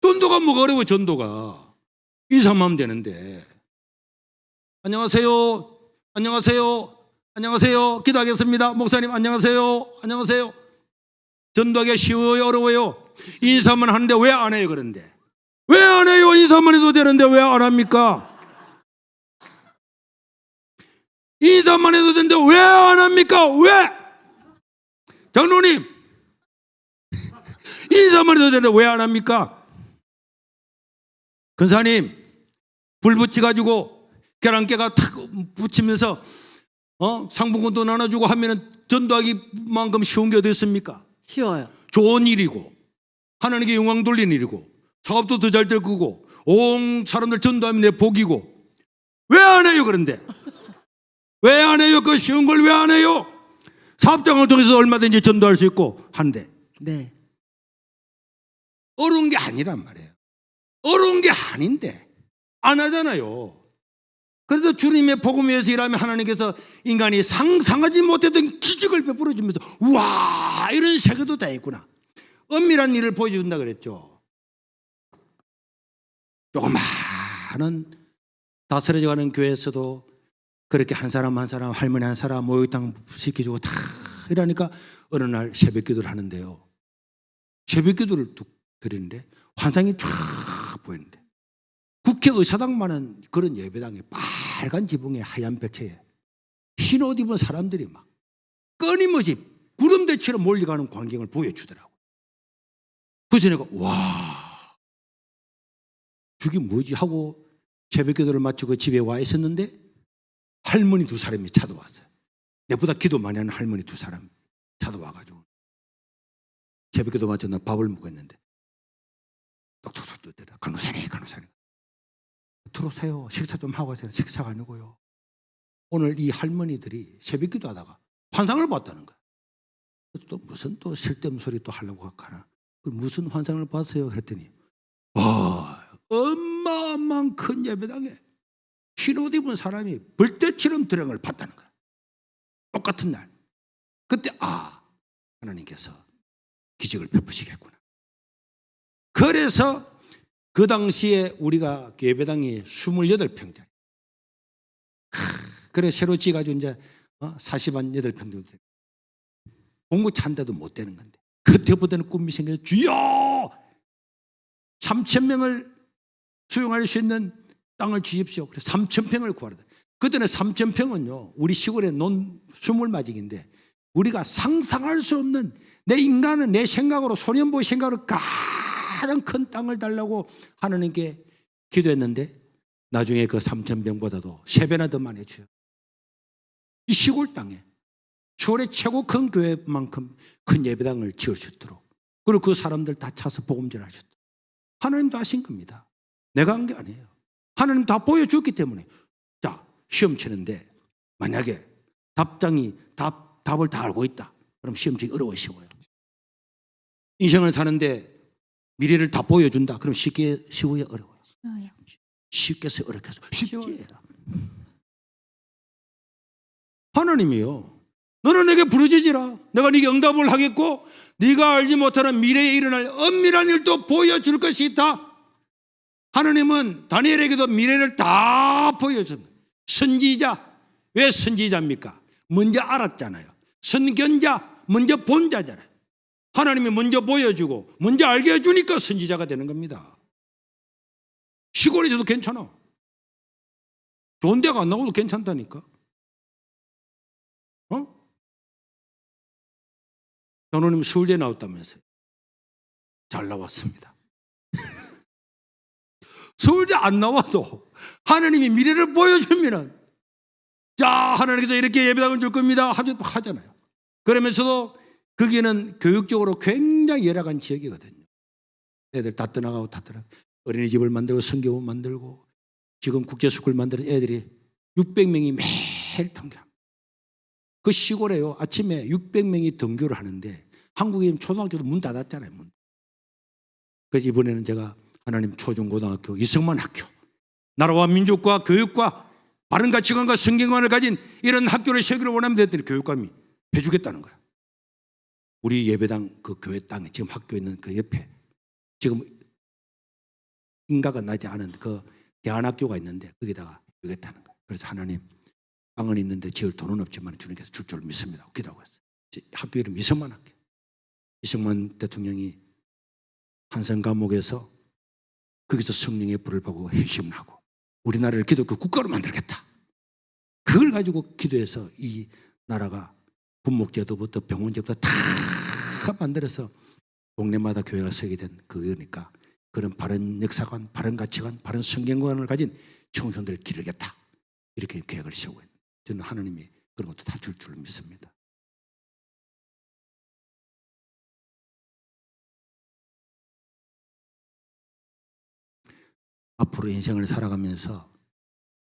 전도가 뭐가 어려워 전도가. 인사만 하면 되는데. 안녕하세요. 기도하겠습니다. 목사님 안녕하세요. 전도하기가 쉬워요 어려워요? 인사만 하는데 왜 안 해요 그런데? 왜 안 해요? 인사만 해도 되는데 왜 안 합니까? 인사만 해도 되는데 왜 안 합니까? 왜? 장로님 인사만 해도 되는데 왜 안 합니까? 근사님 불 붙여가지고 계란깨가 탁 붙이면서 상품권도 나눠주고 하면은 전도하기만큼 쉬운 게 어디 있습니까? 쉬워요. 좋은 일이고 하나님께 영광 돌리는 일이고 사업도 더 잘 될 거고 온 사람들 전도하면 내 복이고 왜 안 해요 그런데? 왜 안 해요? 그 쉬운 걸 왜 안 해요? 사업장을 통해서 얼마든지 전도할 수 있고 한데 네. 어려운 게 아니란 말이에요. 어려운 게 아닌데 안 하잖아요. 그래서 주님의 복음 위해서 일하면 하나님께서 인간이 상상하지 못했던 기적을 베풀어 주면서 우와 이런 세계도 다 있구나. 엄밀한 일을 보여준다 그랬죠. 조그마한 다스려져가는 교회에서도 그렇게 한 사람 할머니 한 사람 목욕탕 시켜주고 다 이러니까 어느 날 새벽 기도를 하는데요. 새벽 기도를 드리는데 환상이 쫙 보이는데 국회의사당만은 그런 예배당에 빨간 지붕에 하얀 벽체에 흰 옷 입은 사람들이 막 끊임없이 구름대처럼 몰려가는 광경을 보여주더라고요. 그래서 내가 와 저게 뭐지 하고 새벽 기도를 마치고 집에 와 있었는데 할머니 2사람이 찾아왔어요. 내보다 기도 많이 하는 할머니 2사람 찾아와가지고 새벽 기도 마쳐 나 밥을 먹었는데 똑똑똑 뜨더라. 간호사님 들어오세요. 식사 좀 하고 가세요. 식사가 아니고요. 오늘 이 할머니들이 새벽 기도하다가 환상을 봤다는 거야. 또 무슨 또 쓸데없는 소리 또 하려고 하나. 무슨 환상을 봤어요? 그랬더니 와 어마어마한 큰 예배당에 흰 옷 입은 사람이 벌떼처럼 들어간 걸 봤다는 거야. 똑같은 날. 그때 하나님께서 기적을 베푸시겠구나. 그래서 그 당시에 우리가 예배당이 28평짜리. 그래 새로 지어가지고 이제 48평 정도 돼. 공구 찬데도 못 되는 건데 그때부터는 꿈이 생겨서 주여 3,000명을 수용할 수 있는 땅을 주십시오. 그래서 3,000평을 구하라. 그때는 3,000평은요 우리 시골의 스물마직인데 우리가 상상할 수 없는 내 인간은 내 생각으로 소년보의 생각으로 가장 큰 땅을 달라고 하나님께 기도했는데 나중에 그 3,000평보다도 3배나 더 많이 주요. 이 시골 땅에 서울의 최고 큰 교회만큼 큰 예배당을 지을 수 있도록 그리고 그 사람들 다 차서 복음전을 하셨도록 하나님도 하신 겁니다. 내가 한 게 아니에요. 하나님 다 보여줬기 때문에. 자, 시험 치는데 만약에 답을 다 알고 있다. 그럼 시험 치기 어려워요. 인생을 사는데 미래를 다 보여준다. 그럼 쉬워요, 어려워요. 쉬워요. 쉽게 해서 어렵게 해서 쉽지. 하나님이요. 너는 내게 부르짖으라. 내가 네게 응답을 하겠고 네가 알지 못하는 미래에 일어날 엄밀한 일도 보여줄 것이 있다. 하나님은 다니엘에게도 미래를 다 보여줍니다. 선지자. 왜 선지자입니까? 먼저 알았잖아요. 선견자. 먼저 본 자잖아요. 하나님이 먼저 보여주고 먼저 알게 해주니까 선지자가 되는 겁니다. 시골에서도 괜찮아. 좋은 데가 안 나오도 괜찮다니까. 전우님 서울대 나왔다면서요. 잘 나왔습니다. 서울대 안 나와도 하나님이 미래를 보여주면 자 하나님께서 이렇게 예배당을 줄 겁니다 하잖아요. 그러면서도 거기는 교육적으로 굉장히 열악한 지역이거든요. 애들 다 떠나가고 어린이집을 만들고 성교원 만들고 지금 국제스쿨 만드는 애들이 600명이 매일 등교합니다. 그 시골에요. 아침에 600명이 등교를 하는데 한국에 초등학교도 문 닫았잖아요. 그래서 이번에는 제가 하나님 초중고등학교 이승만 학교 나라와 민족과 교육과 바른 가치관과 성경관을 가진 이런 학교를 세우기를 원하면 됐더니 교육감이 해주겠다는 거야. 우리 예배당 그 교회 땅에 지금 학교 있는 그 옆에 지금 인가가 나지 않은 그 대안학교가 있는데 거기다가 해주겠다는 거야. 그래서 하나님 땅은 있는데 지을 돈은 없지만 주님께서 줄 줄 믿습니다. 기도하고 있어요. 학교 이름 이승만 학교. 이승만 대통령이 한성 감옥에서 거기서 성령의 불을 보고 핵심을 하고 우리나라를 기독교 국가로 만들겠다. 그걸 가지고 기도해서 이 나라가 분목제도부터 병원제도부터 다 만들어서 동네마다 교회가 서게 된 그거니까 그런 바른 역사관, 바른 가치관, 바른 성경관을 가진 청소년들을 기르겠다. 이렇게 계획을 세우고 있는. 저는 하나님이 그런 것도 다 줄 줄 믿습니다. 앞으로 인생을 살아가면서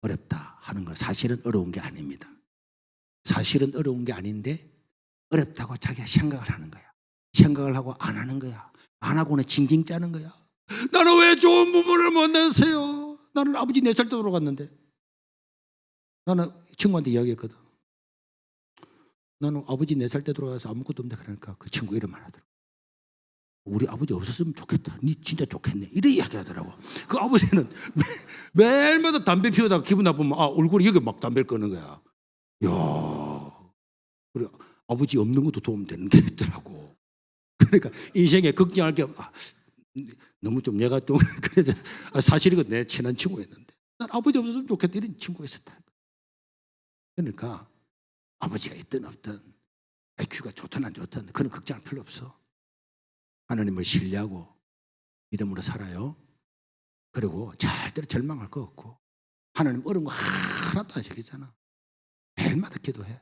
어렵다 하는 건 사실은 어려운 게 아닙니다. 사실은 어려운 게 아닌데 어렵다고 자기가 생각을 하는 거야. 생각을 하고 안 하는 거야. 안 하고는 징징 짜는 거야. 나는 왜 좋은 부모를 못 낳았어요? 나는 아버지 4살 때 돌아갔는데. 나는 친구한테 이야기했거든. 나는 아버지 4살 때 돌아가서 아무것도 없는데 그러니까 그 친구 이름만 하더라고. 우리 아버지 없었으면 좋겠다. 니 진짜 좋겠네. 이래 이야기하더라고. 그 아버지는 매일마다 담배 피우다가 기분 나쁘면 얼굴이 여기 막 담배를 끄는 거야. 이야. 그래 아버지 없는 것도 도움 되는 게 있더라고. 그러니까 인생에 걱정할 게 너무 좀 내가 좀 그래서 사실이고 내 친한 친구였는데 난 아버지 없었으면 좋겠다 이런 친구가 있었다. 그러니까 아버지가 있든 없든 IQ가 좋든 안 좋든 그런 걱정할 필요 없어. 하나님을 신뢰하고 믿음으로 살아요. 그리고 절대로 절망할 거 없고 하나님 어려운 거 하나도 안 시키잖아. 매일마다 기도해.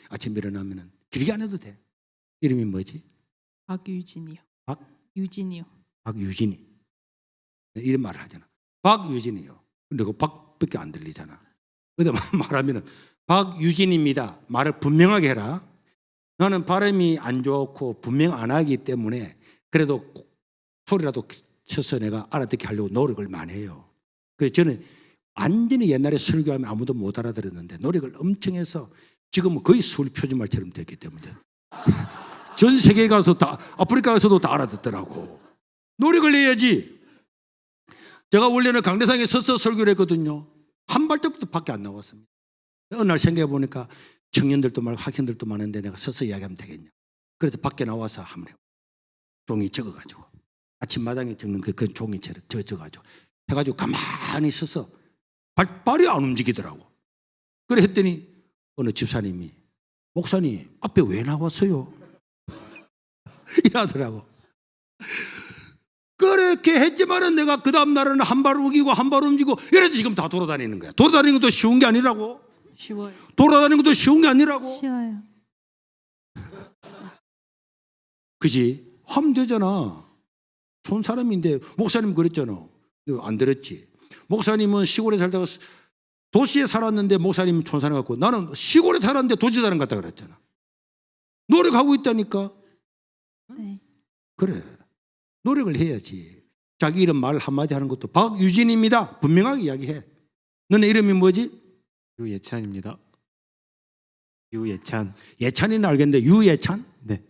아침 일어나면 길게 안 해도 돼. 이름이 뭐지? 박유진이요. 유진이요. 유진이요. 박유진이. 이런 말을 하잖아. 박유진이요. 근데 그 박밖에 안 들리잖아. 근데 말하면은 박유진입니다. 말을 분명하게 해라. 나는 발음이 안 좋고 분명 안 하기 때문에 그래도 소리라도 쳐서 내가 알아듣게 하려고 노력을 많이 해요. 그래서 저는 완전히 옛날에 설교하면 아무도 못 알아들었는데 노력을 엄청 해서 지금은 거의 서울 표준말처럼 됐기 때문에 전 세계에 가서 다 아프리카 가서도 다 알아듣더라고. 노력을 해야지. 제가 원래는 강대상에 서서 설교를 했거든요. 한 발짝도 밖에 안 나왔습니다. 어느 날 생각해 보니까 청년들도 많고 학생들도 많은데 내가 서서 이야기하면 되겠냐. 그래서 밖에 나와서 한번 해요. 종이 적어가지고 아침마당에 적는 그 종이채를 적어가지고 해가지고 가만히 서서 발이 안 움직이더라고. 그래 했더니 어느 집사님이 목사님 앞에 왜 나왔어요? 이러더라고. 그렇게 했지만은 내가 그 다음 날은 한 발 우기고 한 발 움직이고 이래도 지금 다 돌아다니는 거야. 돌아다니는 것도 쉬운 게 아니라고. 쉬워요. 돌아다니는 것도 쉬운 게 아니라고. 쉬워요. 그지? 하면 되잖아. 좋은 사람인데 목사님 그랬잖아. 너 안 들었지? 목사님은 시골에 살다가 도시에 살았는데 목사님은 촌사람 같고 나는 시골에 살았는데 도시 사람 같다 그랬잖아. 노력하고 있다니까. 네. 그래. 노력을 해야지. 자기 이름 말 한마디 하는 것도 박유진입니다. 분명하게 이야기해. 너네 이름이 뭐지? 유예찬입니다. 유예찬. 예찬이는 알겠는데 유예찬? 네.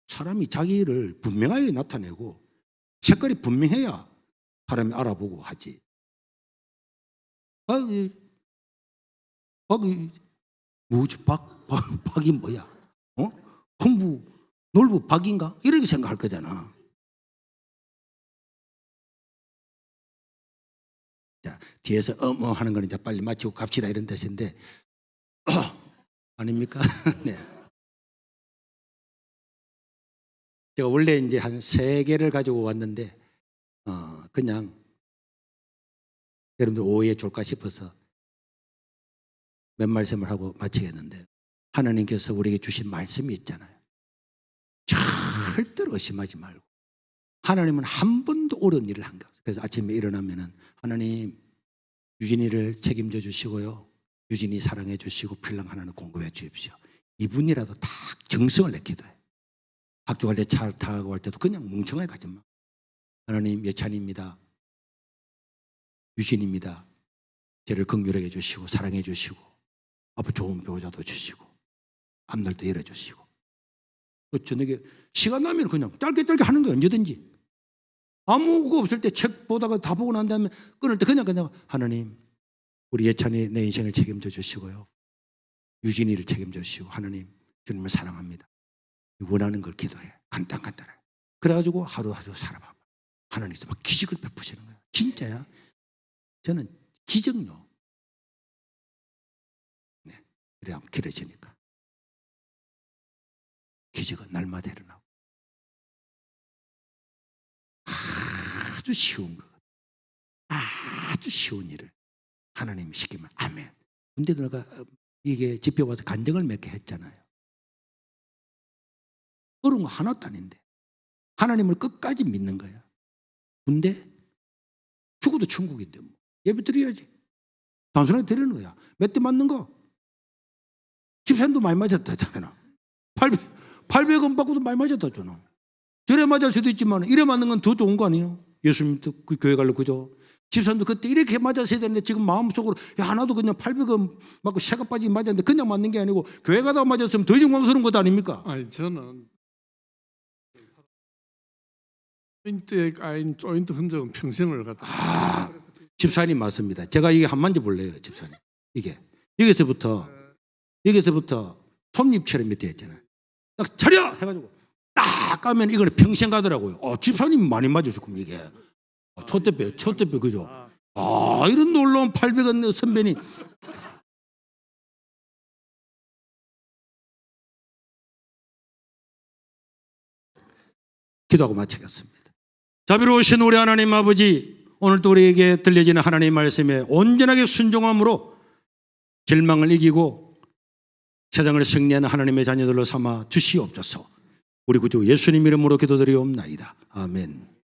사람이 자기를 분명하게 나타내고 색깔이 분명해야 사람이 알아보고 하지. 박이 뭐야? 흥부 놀부 박인가? 이렇게 생각할 거잖아. 자, 뒤에서 하는 거는 이제 빨리 마치고 갑시다 이런 뜻인데 아닙니까? 네. 제가 원래 이제 한 3개를 가지고 왔는데 그냥 여러분들 오해해 줄까 싶어서 몇 말씀을 하고 마치겠는데 하나님께서 우리에게 주신 말씀이 있잖아요. 절대로 의심하지 말고 하나님은 한 번도 옳은 일을 한 게 없어요. 그래서 아침에 일어나면은 하나님 유진이를 책임져 주시고요. 유진이 사랑해 주시고 필랑 하나는 공급해 주십시오. 이분이라도 다 정성을 내 기도해. 학교 갈 때 차 타고 갈 때도 그냥 멍청하게 가지 마. 하나님 예찬입니다. 유진입니다. 저를 긍휼하게 해주시고 사랑해 주시고 앞으로 좋은 배우자도 주시고 앞날도 열어주시고 저녁에 시간 나면 그냥 짧게 하는 거예요. 언제든지. 아무거 없을 때 책 보다가 다 보고 난 다음에 끊을 때 그냥 하나님 우리 예찬이 내 인생을 책임져 주시고요. 유진이를 책임져 주시고 하나님 주님을 사랑합니다. 원하는 걸 기도해. 간단해. 그래가지고 하루하루 살아봐. 하나님께서 막 기적을 베푸시는 거야. 진짜야. 저는 기적요. 네, 그래야 길어지니까. 기적은 날마다 일어나고. 아주 쉬운 것. 아주 쉬운 일을 하나님이 시키면 아멘. 근데 내가 이게 집회 와서 간증을 몇 개 했잖아요. 어려운 거 하나도 아닌데 하나님을 끝까지 믿는 거야. 근데 죽어도 천국인데 뭐 예배 드려야지. 단순하게 드리는 거야. 몇 대 맞는 거? 집사님도 많이 맞았다잖아. 800원 받고도 많이 맞았다잖아. 저래 맞을 수도 있지만 이래 맞는 건 더 좋은 거 아니에요? 예수님도 그 교회 갈래 그죠? 집사님도 그때 이렇게 맞았어야 되는데 지금 마음속으로 야 나도 그냥 800원 맞고 새가 빠지게 맞았는데 그냥 맞는 게 아니고 교회 가다가 맞았으면 더 영광스러운 것 아닙니까? 아니 저는 조인트에 까인 조인트 흔적은 평생을 갖다. 집사님 맞습니다. 제가 이게 한 만져 볼래요, 집사님. 이게 여기서부터 톱잎처럼 밑에 있잖아요. 딱 차려 해가지고 딱 까면 이거는 평생 가더라고요. 집사님 많이 맞으셨구만 이게. 촛대뼈 그죠? 이런 놀라운 800원 선배님. 기도하고 마치겠습니다. 자비로우신 우리 하나님 아버지, 오늘도 우리에게 들려지는 하나님의 말씀에 온전하게 순종함으로 절망을 이기고 세상을 승리하는 하나님의 자녀들로 삼아 주시옵소서. 우리 구주 예수님 이름으로 기도드리옵나이다. 아멘.